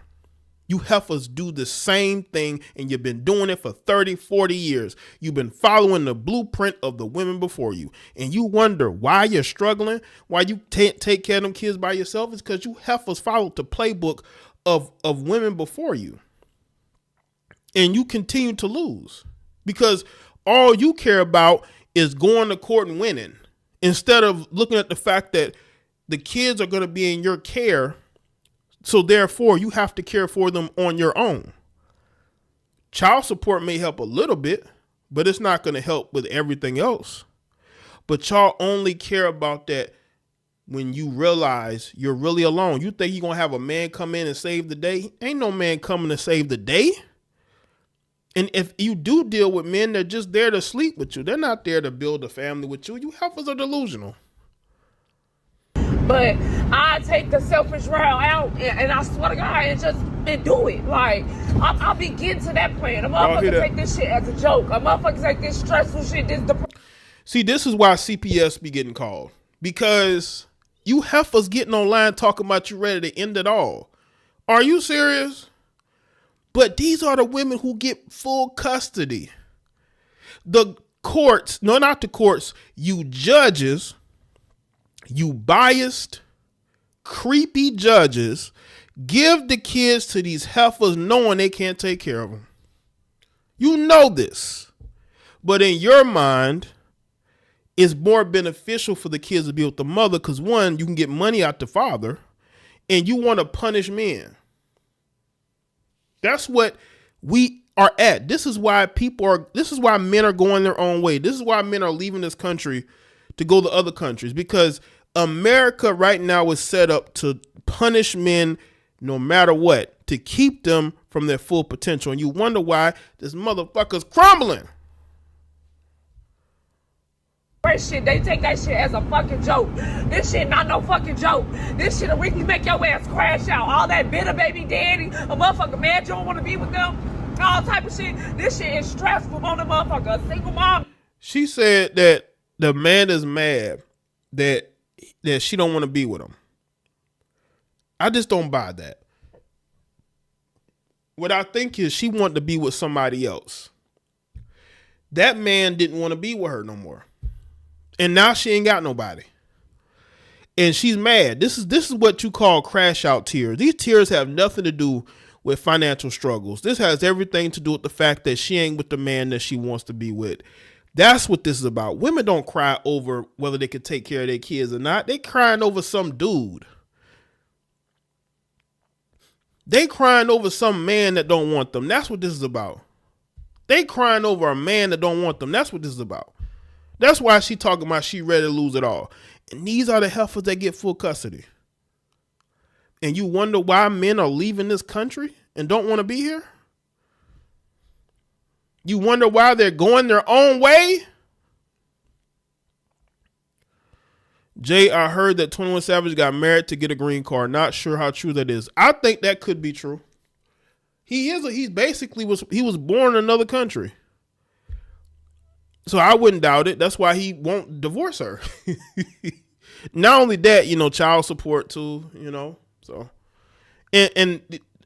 You heifers do the same thing, and you've been doing it for 30, 40 years. You've been following the blueprint of the women before you. And you wonder why you're struggling, why you take care of them kids by yourself. It's because you heifers followed the playbook of women before you. And you continue to lose because all you care about is going to court and winning instead of looking at the fact that the kids are going to be in your care. So therefore, you have to care for them on your own. Child support may help a little bit, but it's not going to help with everything else. But y'all only care about that when you realize you're really alone. You think you're going to have a man come in and save the day? Ain't no man coming to save the day. And if you do deal with men, they're just there to sleep with you. They're not there to build a family with you. You heifers are delusional. But I take the selfish route out, and I swear to God, and do it. Like, I'll be getting to that plan. A motherfucker take this shit as a joke. A motherfucker take this stressful shit, See, this is why CPS be getting called. Because you heifers getting online talking about you ready to end it all. Are you serious? But these are the women who get full custody. The courts, no, not the courts, you judges, you biased, creepy judges, give the kids to these heifers knowing they can't take care of them. You know this. But in your mind, it's more beneficial for the kids to be with the mother because, one, you can get money out the father, and you want to punish men. That's what we are at. This is why men are going their own way. This is why men are leaving this country to go to other countries, because America right now is set up to punish men no matter what, to keep them from their full potential. And you wonder why this motherfucker's crumbling. shit, they take that shit as a fucking joke. This shit not no fucking joke. This shit'll really make your ass crash out. All that bitter baby daddy, a motherfucker mad you don't want to be with them, all type of shit. This shit is stressful on the motherfucker. A single mom. She said that the man is mad that she don't want to be with him. I just don't buy that. What I think is she wanted to be with somebody else. That man didn't want to be with her no more. And now she ain't got nobody. And she's mad. This is what you call crash out tears. These tears have nothing to do with financial struggles. This has everything to do with the fact that she ain't with the man that she wants to be with. That's what this is about. Women don't cry over whether they can take care of their kids or not. They crying over some dude. They crying over some man that don't want them. That's what this is about. They crying over a man that don't want them. That's what this is about. That's why she talking about she ready to lose it all. And these are the heifers that get full custody. And you wonder why men are leaving this country and don't want to be here? You wonder why they're going their own way? Jay, I heard that 21 Savage got married to get a green card. Not sure how true that is. I think that could be true. He was born in another country. So I wouldn't doubt it. That's why he won't divorce her. Not only that, child support too, So and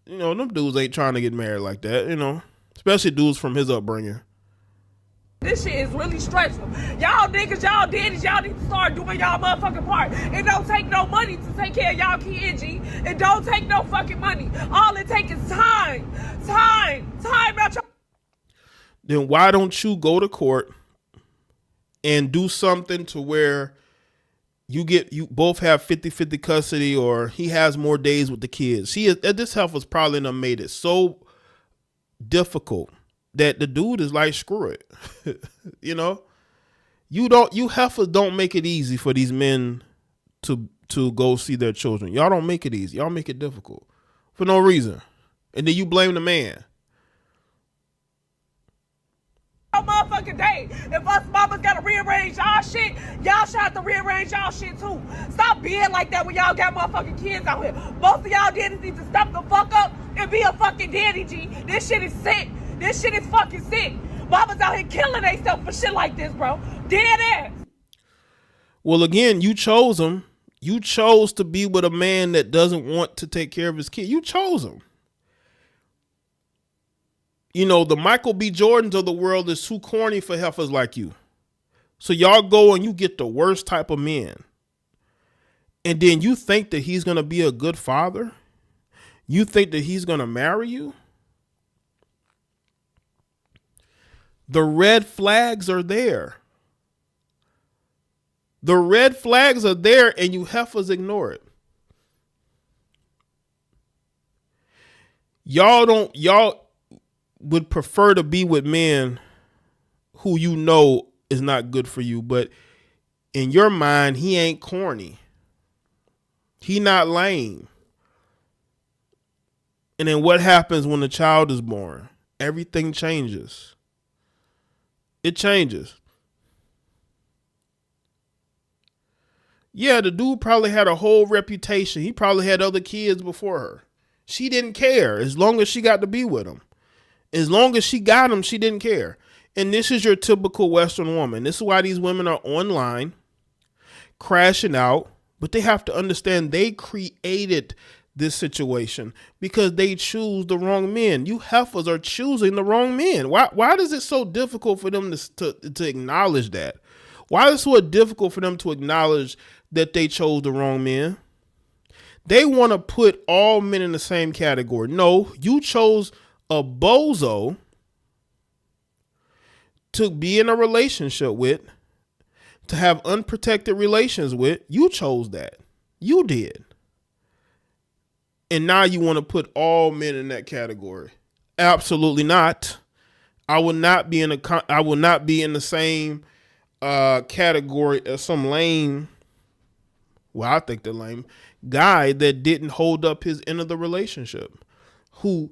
them dudes ain't trying to get married like that, Especially dudes from his upbringing. This shit is really stressful. Y'all niggas, y'all daddies, y'all need to start doing y'all motherfucking part. It don't take no money to take care of y'all kids, G. It don't take no fucking money. All it takes is time. Time out your... Then why don't you go to court and do something to where you both have 50-50 custody, or he has more days with the kids? This heifer's probably done made it so difficult that the dude is like, screw it. You heifers don't make it easy for these men to go see their children. Y'all don't make it easy. Y'all make it difficult for no reason. And then you blame the man. Motherfucking day. If us mamas gotta rearrange y'all shit, y'all should have to rearrange y'all shit too. Stop being like that when y'all got motherfucking kids out here. Most of y'all daddies need to step the fuck up and be a fucking daddy, G. This shit is sick. This shit is fucking sick. Mamas out here killing themselves for shit like this, bro. Dead ass. Well, again, you chose him. You chose to be with a man that doesn't want to take care of his kid. You chose him. The Michael B. Jordans of the world is too corny for heifers like you. So y'all go and you get the worst type of men. And then you think that he's going to be a good father? You think that he's going to marry you? The red flags are there. The red flags are there and you heifers ignore it. Y'all would prefer to be with men who is not good for you, but in your mind, he ain't corny. He not lame. And then what happens when the child is born? everything changes. It changes. Yeah, the dude probably had a whole reputation. He probably had other kids before her. She didn't care as long as she got to be with him. As long as she got him, she didn't care. And this is your typical Western woman. This is why these women are online, crashing out. But they have to understand they created this situation because they choose the wrong men. You heifers are choosing the wrong men. Why is it so difficult for them to acknowledge that? Why is it so difficult for them to acknowledge that they chose the wrong men? They want to put all men in the same category. No, you chose a bozo to be in a relationship with, to have unprotected relations with. You chose that. You did. And now you want to put all men in that category. Absolutely not. I will not be in the same category as some lame, well, I think the lame guy that didn't hold up his end of the relationship, who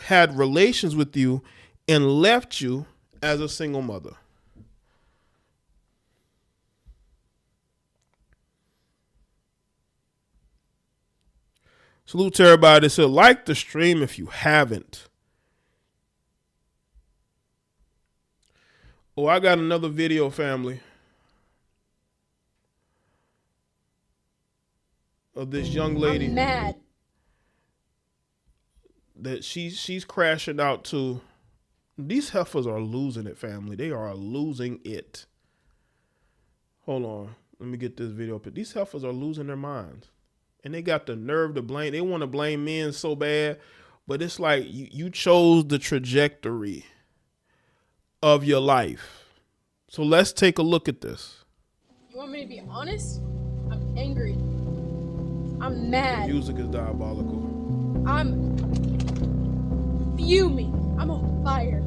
had relations with you and left you as a single mother. Salute to everybody that said like the stream if you haven't. Oh, I got another video, family, of this young lady. I'm mad. That she's crashing out to. These heifers are losing it, family. They are losing it. Hold on. Let me get this video up. These heifers are losing their minds. And they got the nerve to blame. They want to blame men so bad. But it's like you chose the trajectory of your life. So let's take a look at this. You want me to be honest? I'm angry. I'm mad. The music is diabolical. I'm fuming. I'm on fire.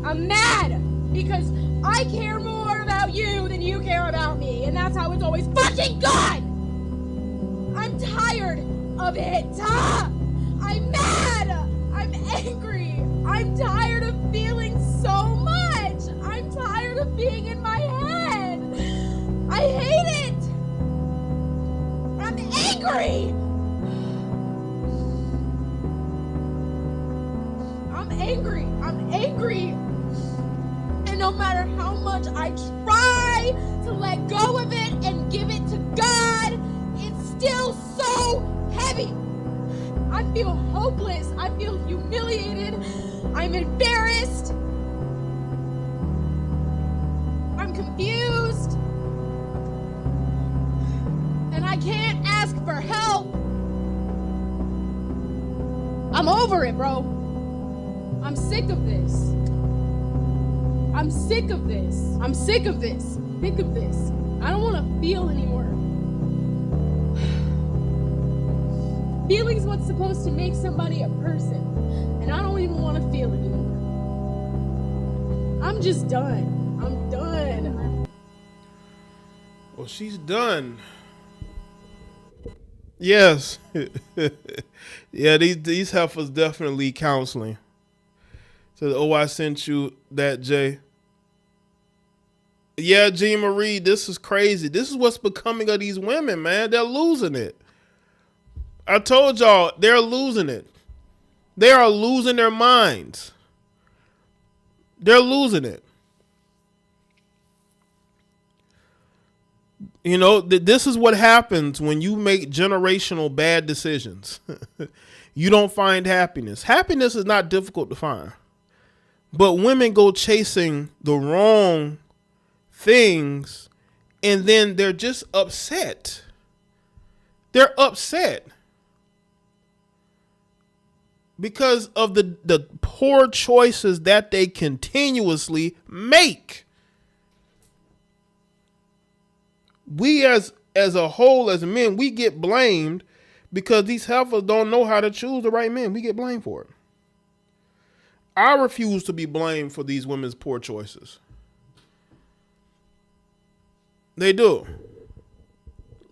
I'm mad because I care more about you than you care about me, and that's how it's always fucking gone. I'm tired of it. I'm mad. I'm angry. I'm tired of feeling so much. I'm tired of being in my head. I hate it. I'm angry. I'm angry. I'm angry. And no matter how much I try to let go of it and give it to God, it's still so heavy. I feel hopeless. I feel humiliated. I'm embarrassed. I'm confused. And I can't ask for help. I'm over it, bro. I'm sick of this. I'm sick of this. I'm sick of this. Sick of this. I don't want to feel anymore. Feeling's what's supposed to make somebody a person. And I don't even want to feel anymore. I'm just done. I'm done. Well, she's done. Yes. Yeah, these heifers definitely counseling. So, oh, I sent you that, Jay. Yeah, Jean Marie, this is crazy. This is what's becoming of these women, man. They're losing it. I told y'all, they're losing it. They are losing their minds. They're losing it. You know, this is what happens when you make generational bad decisions. You don't find happiness. Happiness is not difficult to find. But women go chasing the wrong things, and then they're just upset. They're upset because of the poor choices that they continuously make. We as a whole, as men, we get blamed because these heifers don't know how to choose the right men. We get blamed for it. I refuse to be blamed for these women's poor choices. They do.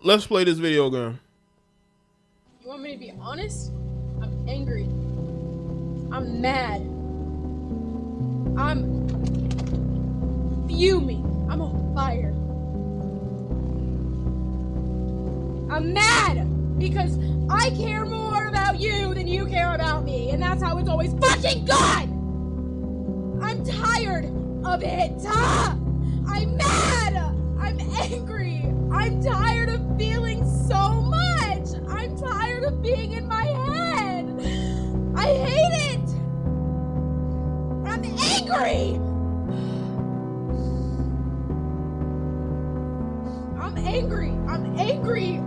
Let's play this video again. You want me to be honest? I'm angry. I'm mad. I'm fuming. I'm on fire. I'm mad because I care more about you than you care about me, and that's how it's always fucking gone! I'm tired of it. I'm mad. I'm angry. I'm tired of feeling so much. I'm tired of being in my head. I hate it. I'm angry. I'm angry. I'm angry.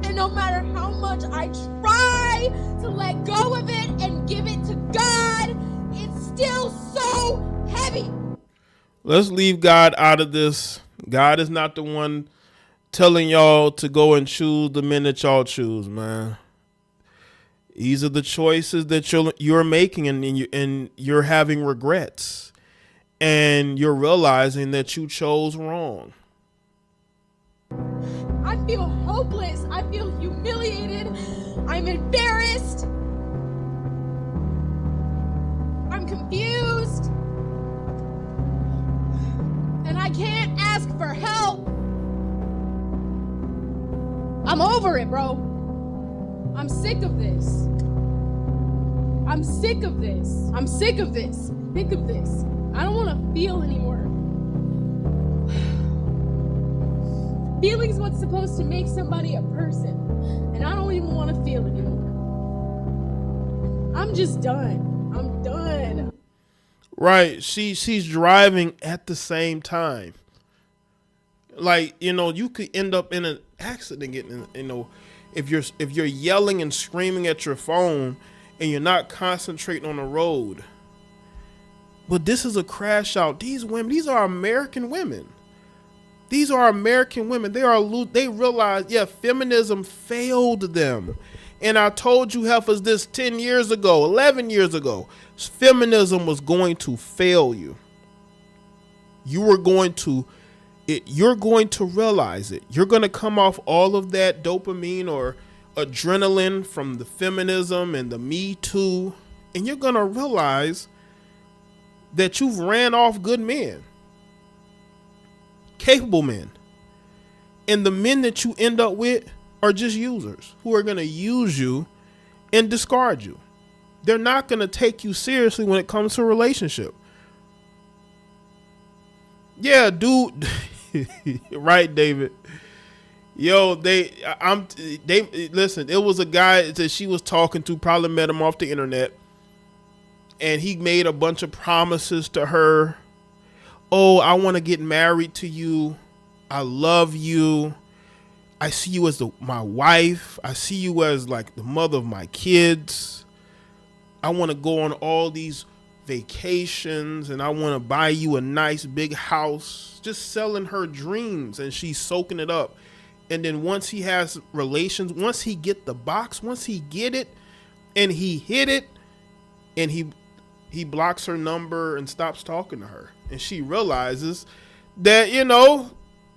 And no matter how much I try to let go of it and give it to God, it's still so heavy. Let's leave God out of this. God is not the one telling y'all to go and choose the men that y'all man. These are the choices that you're making, and you're having regrets, and you're realizing that you chose wrong. I feel hopeless. I feel humiliated. I'm embarrassed. I'm confused. And I can't ask for help. I'm over it, bro. I'm sick of this. I'm sick of this. I'm sick of this. Sick of this. I don't want to feel anymore. Feeling's what's supposed to make somebody a person. And I don't even want to feel anymore. I'm just done. I'm done. Right. She's driving at the same time. Like, you could end up in an accident getting, if you're yelling and screaming at your phone and you're not concentrating on the road. But this is a crash out. These are American women. These are American women. They realize, feminism failed them. And I told you heifers this 10 years ago, 11 years ago. Feminism was going to fail you. You're going to realize it. You're going to come off all of that dopamine or adrenaline from the feminism and the Me Too. And you're going to realize that you've ran off good men. Capable men. And the men that you end up with are just users who are going to use you and discard you. They're not going to take you seriously when it comes to a relationship. Yeah, dude. Right, David. Yo, listen, it was a guy that she was talking to, probably met him off the internet, and he made a bunch of promises to her. Oh, I want to get married to you. I love you. I see you as my wife. I see you as like the mother of my kids. I want to go on all these vacations, and I want to buy you a nice big house. Just selling her dreams, and she's soaking it up. And then once he has relations, once he get the box, once he get it, and he hit it, and he blocks her number and stops talking to her. And she realizes that,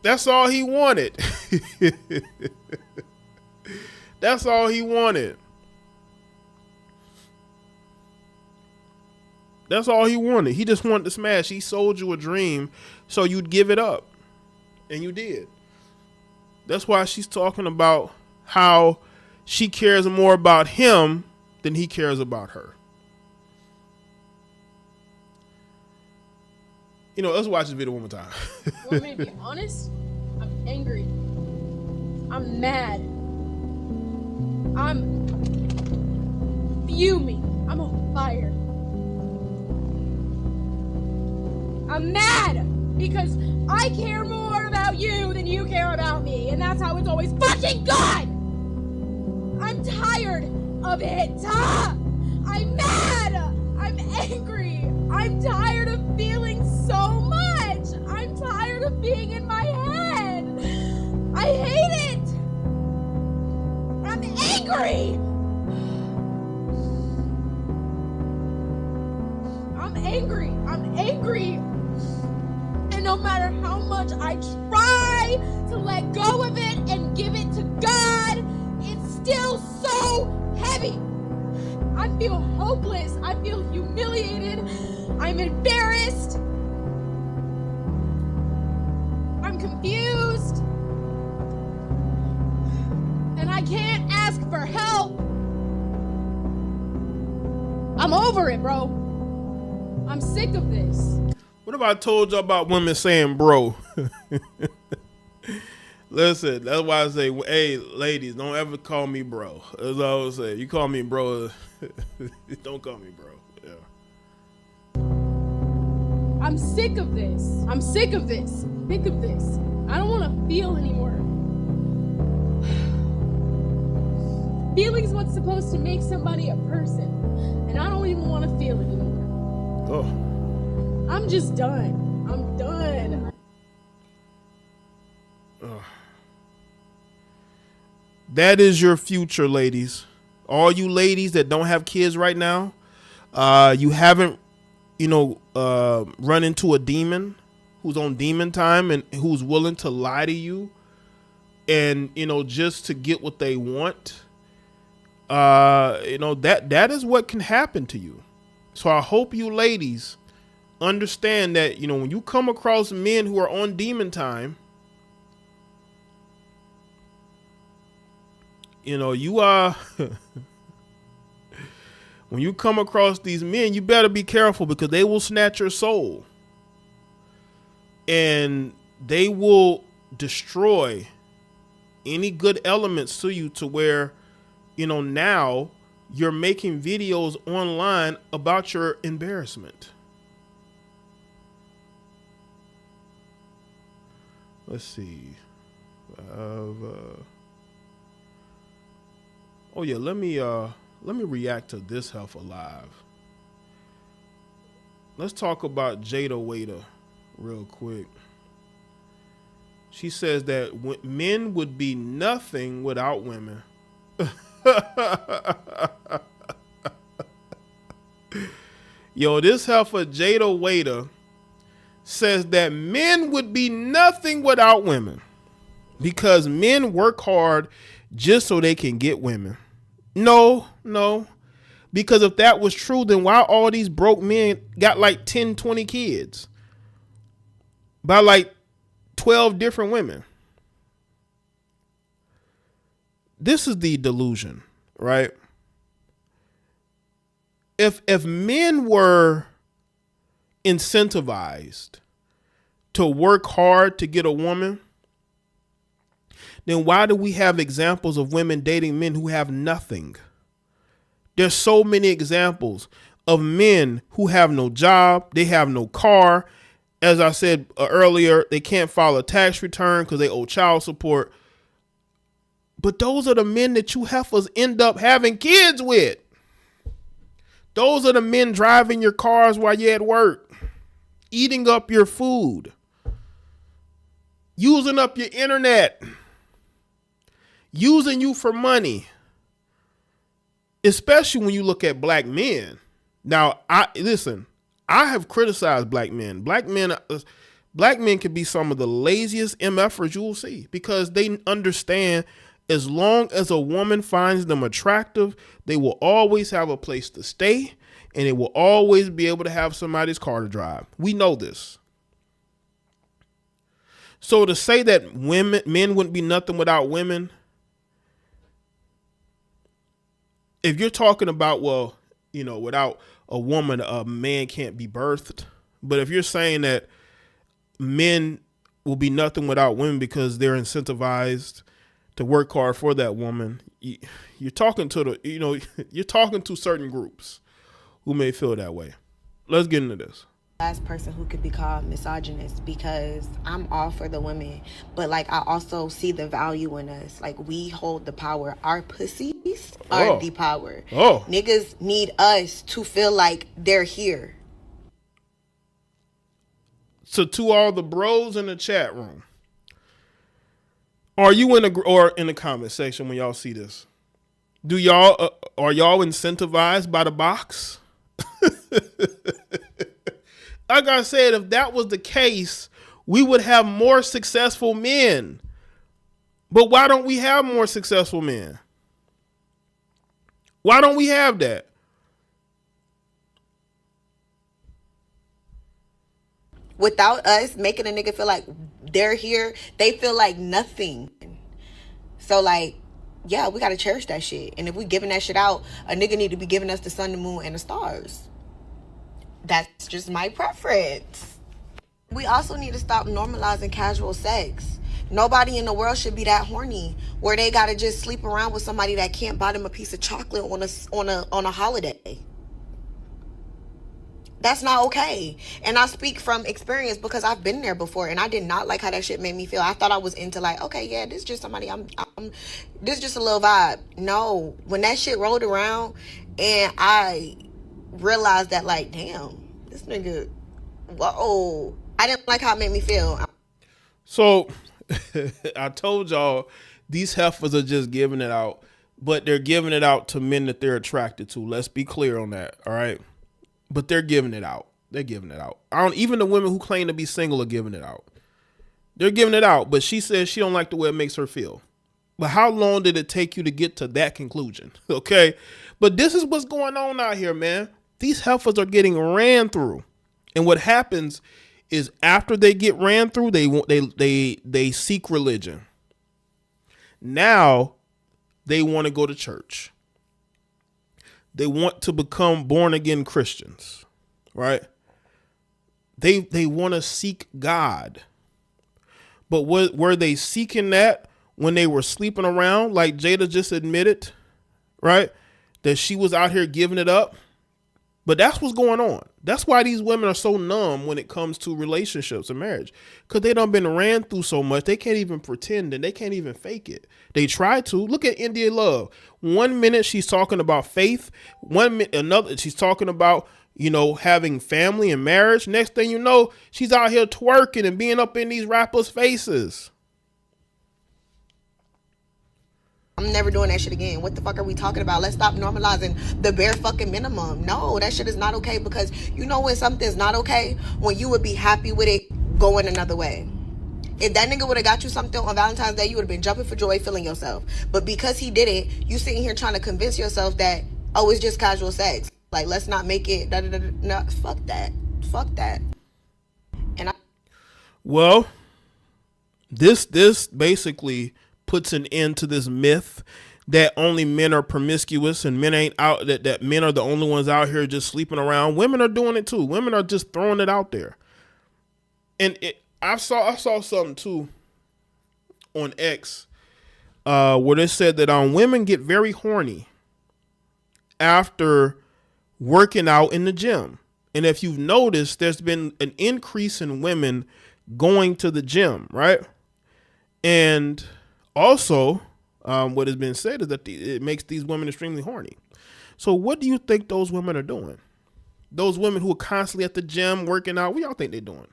that's all he wanted. That's all he wanted. That's all he wanted. He just wanted to smash. He sold you a dream so you'd give it up. And you did. That's why she's talking about how she cares more about him than he cares about her. Let's watch this video one more time. Want me to be honest? I'm angry. I'm mad. I'm fuming. I'm on fire. I'm mad because I care more about you than you care about me, and that's how it's always fucking gone! I'm tired of it. I'm mad. I'm angry. I'm tired of feeling so much. I'm tired of being in my head. I hate it. I'm angry. I'm angry. I'm angry. And no matter how much I try to let go of it and give it to God, it's still so heavy. feel hopeless. I feel humiliated. I'm embarrassed. I'm confused. And I can't ask for help. I'm over it, bro. I'm sick of this. What if I told you about women saying bro? Listen, that's why I say, hey, ladies, don't ever call me bro. That's all I always say. You call me bro, don't call me bro. Yeah. I'm sick of this. I'm sick of this. Sick of this. I don't want to feel anymore. Feeling's what's supposed to make somebody a person. And I don't even want to feel anymore. Oh. I'm just done. I'm done. That is your future, ladies. All you ladies that don't have kids right now, you haven't, run into a demon who's on demon time and who's willing to lie to you and, just to get what they want. That is what can happen to you. So I hope you ladies understand that, when you come across men who are on demon time, you are when you come across these men, you better be careful because they will snatch your soul and they will destroy any good elements to you to where, now you're making videos online about your embarrassment. Let's see. Oh yeah, let me react to this heifer live. Let's talk about Jada Waiter real quick. She says that men would be nothing without women. Yo, this heifer Jada Waiter says that men would be nothing without women because men work hard just so they can get women. No. Because if that was true, then why all these broke men got like 10, 20 kids by like 12 different women? This is the delusion, right? If men were incentivized to work hard to get a woman, then why do we have examples of women dating men who have nothing? There's so many examples of men who have no job, they have no car. As I said earlier, they can't file a tax return because they owe child support. But those are the men that you heifers end up having kids with. Those are the men driving your cars while you're at work, eating up your food, using up your internet, using you for money, especially when you look at black men. Now, I have criticized black men. Black men can be some of the laziest MFers you will see because they understand as long as a woman finds them attractive, they will always have a place to stay and they will always be able to have somebody's car to drive. We know this. So to say that men wouldn't be nothing without women, if you're talking about, without a woman, a man can't be birthed. But if you're saying that men will be nothing without women because they're incentivized to work hard for that woman, you're talking to you're talking to certain groups who may feel that way. Let's get into this. Last person who could be called misogynist because I'm all for the women, but like I also see the value in us. Like we hold the power. Our pussies are the power. Niggas need us to feel like they're here. So to all the bros in the chat room, are you in the comment section when y'all see this? Do y'all are y'all incentivized by the box? Like I said, if that was the case, we would have more successful men. But why don't we have more successful men? Why don't we have that? Without us making a nigga feel like they're here, they feel like nothing. So like, yeah, we gotta cherish that shit. And if we giving that shit out, a nigga need to be giving us the sun, the moon, and the stars. That's just my preference. We also need to stop normalizing casual sex. Nobody in the world should be that horny where they gotta just sleep around with somebody that can't buy them a piece of chocolate on a holiday. That's not okay. And I speak from experience because I've been there before and I did not like how that shit made me feel. I thought I was into like, okay, yeah, this is just somebody this is just a little vibe. No, when that shit rolled around and I realized that like, damn, this nigga, whoa, I didn't like how it made me feel. So I told y'all these heifers are just giving it out, but they're giving it out to men that they're attracted to. Let's be clear on that. All right. But they're giving it out. They're giving it out. Even the women who claim to be single are giving it out. They're giving it out, but she says she don't like the way it makes her feel. But how long did it take you to get to that conclusion? Okay. But this is what's going on out here, man. These heifers are getting ran through. And what happens is after they get ran through, they seek religion. Now they want to go to church. They want to become born again Christians, right? They want to seek God. But were they seeking that when they were sleeping around, like Jada just admitted, right? That she was out here giving it up. But that's what's going on. That's why these women are so numb when it comes to relationships and marriage. Because they done been ran through so much, they can't even pretend and they can't even fake it. They try to. Look at India Love. 1 minute she's talking about faith. Another she's talking about, having family and marriage. Next thing you know, she's out here twerking and being up in these rappers' faces. I'm never doing that shit again. What the fuck are we talking about? Let's stop normalizing the bare fucking minimum. No, that shit is not okay because you know when something's not okay? When you would be happy with it going another way. If that nigga would have got you something on Valentine's Day, you would have been jumping for joy, feeling yourself. But because he did it, you sitting here trying to convince yourself that, oh, it's just casual sex. Like, let's not make it, no, fuck that. Fuck that. Well, this basically puts an end to this myth that only men are promiscuous and men ain't out, that men are the only ones out here just sleeping around. Women are doing it too. Women are just throwing it out there. And I saw something too on X where they said that women get very horny after working out in the gym. And if you've noticed, there's been an increase in women going to the gym, right? And also, what has been said is that it makes these women extremely horny. So what do you think those women are doing? Those women who are constantly at the gym working out, what y'all think they're doing?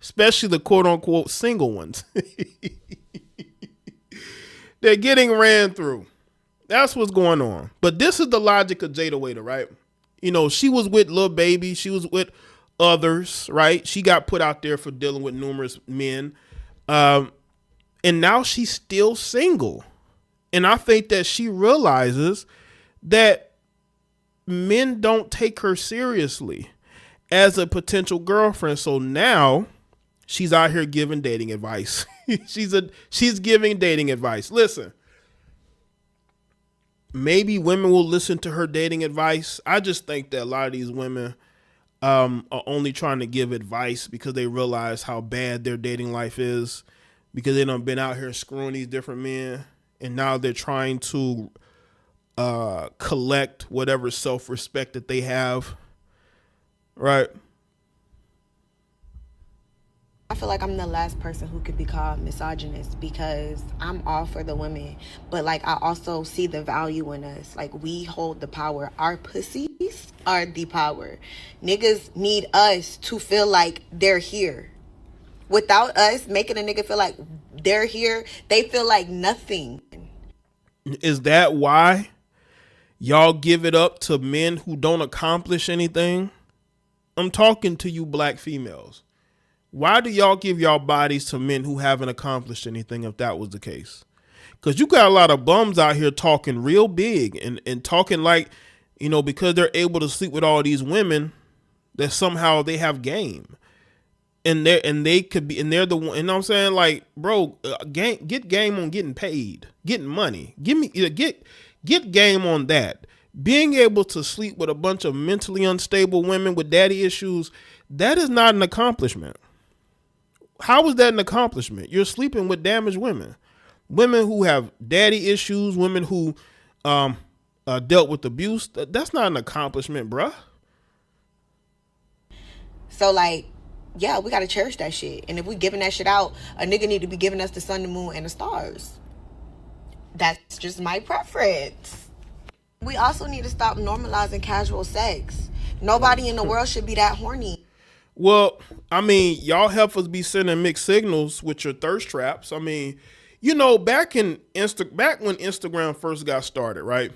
Especially the quote unquote single ones. They're getting ran through. That's what's going on. But this is the logic of Jada Waiter, right? She was with Lil Baby. She was with others, right? She got put out there for dealing with numerous men. And now she's still single. And I think that she realizes that men don't take her seriously as a potential girlfriend. So now she's out here giving dating advice. She's giving dating advice. Listen, maybe women will listen to her dating advice. I just think that a lot of these women are only trying to give advice because they realize how bad their dating life is. Because they done been out here screwing these different men. And now they're trying to collect whatever self-respect that they have. Right? I feel like I'm the last person who could be called misogynist because I'm all for the women. But like I also see the value in us. Like we hold the power. Our pussies are the power. Niggas need us to feel like they're here. Without us making a nigga feel like they're here, they feel like nothing. Is that why y'all give it up to men who don't accomplish anything? I'm talking to you black females. Why do y'all give y'all bodies to men who haven't accomplished anything if that was the case? Because you got a lot of bums out here talking real big and talking like, because they're able to sleep with all these women, that somehow they have game. And they could be, and they're the one, you know what I'm saying? Like, bro, get game on getting paid, getting money. Get game on that. Being able to sleep with a bunch of mentally unstable women with daddy issues, that is not an accomplishment. How is that an accomplishment? You're sleeping with damaged women. Women who have daddy issues, women who dealt with abuse. That's not an accomplishment, bruh. So, like, yeah, we got to cherish that shit. And if we giving that shit out, a nigga need to be giving us the sun, the moon, and the stars. That's just my preference. We also need to stop normalizing casual sex. Nobody in the world should be that horny. Well, I mean, y'all help us be sending mixed signals with your thirst traps. I mean, you know, back when Instagram first got started, right?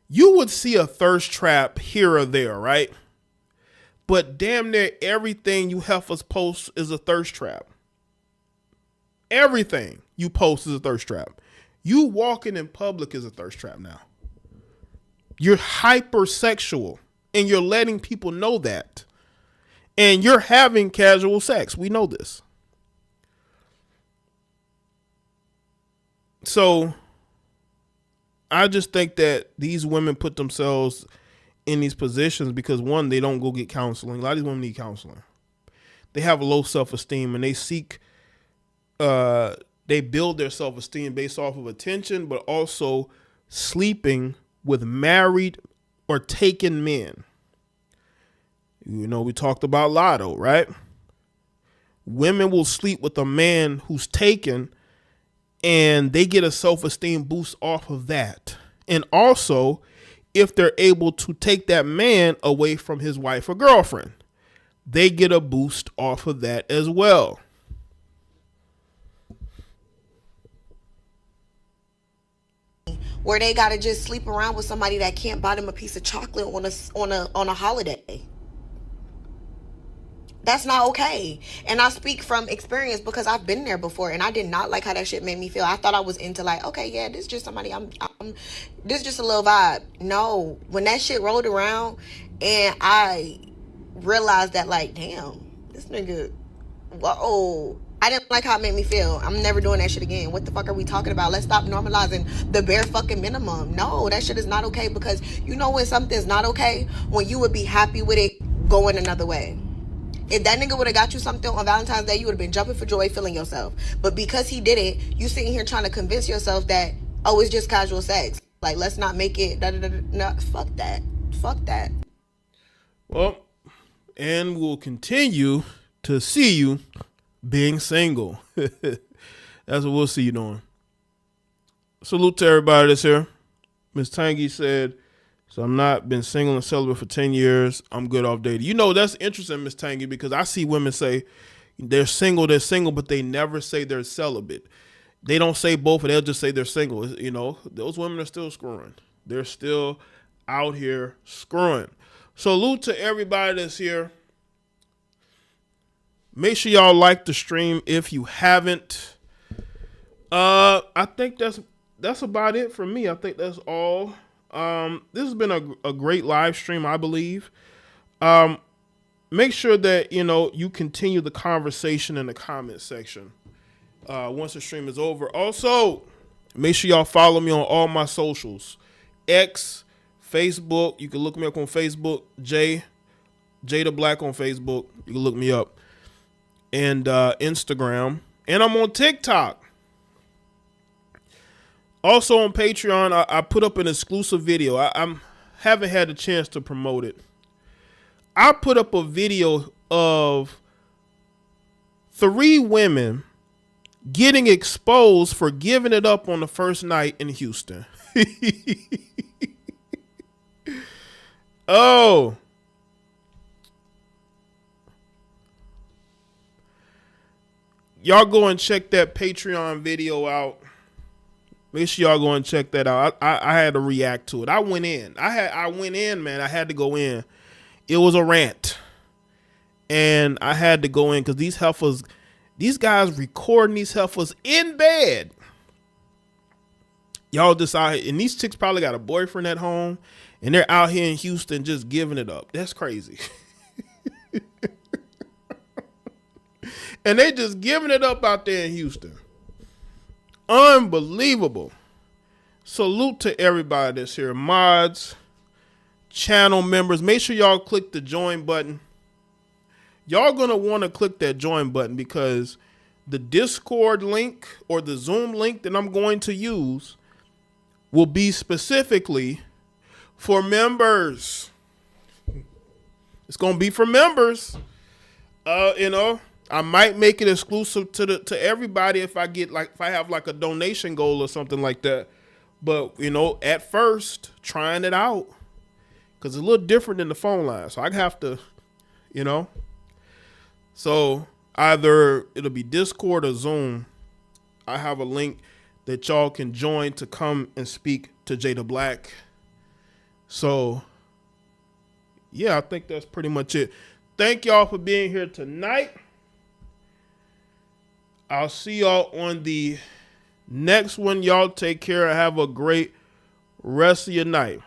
You would see a thirst trap here or there, right? But damn near everything you heifers post is a thirst trap. Everything you post is a thirst trap. You walking in public is a thirst trap now. You're hypersexual and you're letting people know that. And you're having casual sex. We know this. So I just think that these women put themselves in these positions because, one, they don't go get counseling. A lot of these women need counseling. They have a low self-esteem and they seek, they build their self-esteem based off of attention, but also sleeping with married or taken men. You know, we talked about Latto, right? Women will sleep with a man who's taken and they get a self-esteem boost off of that. And also, if they're able to take that man away from his wife or girlfriend, they get a boost off of that as well. Where they gotta just sleep around with somebody that can't buy them a piece of chocolate on a holiday. That's not okay. And I speak from experience because I've been there before and I did not like how that shit made me feel. I thought I was into like, okay, yeah, this is just somebody this is just a little vibe. No, when that shit rolled around and I realized that, like, damn, this nigga, whoa. I didn't like how it made me feel. I'm never doing that shit again. What the fuck are we talking about? Let's stop normalizing the bare fucking minimum. No, that shit is not okay because you know when something's not okay? When you would be happy with it going another way. If that nigga would have got you something on Valentine's Day, you would have been jumping for joy, feeling yourself. But because he did it, you sitting here trying to convince yourself that, oh, it's just casual sex. Like, let's not make it, no, fuck that. Fuck that. Well, and we'll continue to see you being single. That's what we'll see you doing. Salute to everybody that's here. Miss Tangy said, so I'm not been single and celibate for 10 years. I'm good off dating. You know, that's interesting, Miss Tangy, because I see women say they're single, but they never say they're celibate. They don't say both, and they'll just say they're single. You know, those women are still screwing. They're still out here screwing. Salute to everybody that's here. Make sure y'all like the stream if you haven't. I think that's about it for me. I think that's all. This has been a great live stream, I believe. Make sure that, you know, you continue the conversation in the comment section once the stream is over. Also, make sure y'all follow me on all my socials. X, Facebook. You can look me up on Facebook. Jaye the Black on Facebook. You can look me up. And Instagram. And I'm on TikTok. Also on Patreon, I put up an exclusive video. I haven't had a chance to promote it. I put up a video of 3 women getting exposed for giving it up on the first night in Houston. Oh. Y'all go and check that Patreon video out. Make sure y'all go and check that out. I had to react to it. I went in. I went in, man. I had to go in. It was a rant. And I had to go in because these guys recording these heifers in bed. Y'all decide, and these chicks probably got a boyfriend at home, and they're out here in Houston just giving it up. That's crazy. And they just giving it up out there in Houston. Unbelievable. Salute to everybody that's here. Mods, channel members. Make sure y'all click the join button. Y'all going to want to click that join button because the Discord link or the Zoom link that I'm going to use will be specifically for members. It's going to be for members. I might make it exclusive to everybody if I have like a donation goal or something like that. But, at first, trying it out, because it's a little different than the phone line. So I have to, So either it'll be Discord or Zoom. I have a link that y'all can join to come and speak to Jada Black. So, yeah, I think that's pretty much it. Thank y'all for being here tonight. I'll see y'all on the next one. Y'all take care and have a great rest of your night.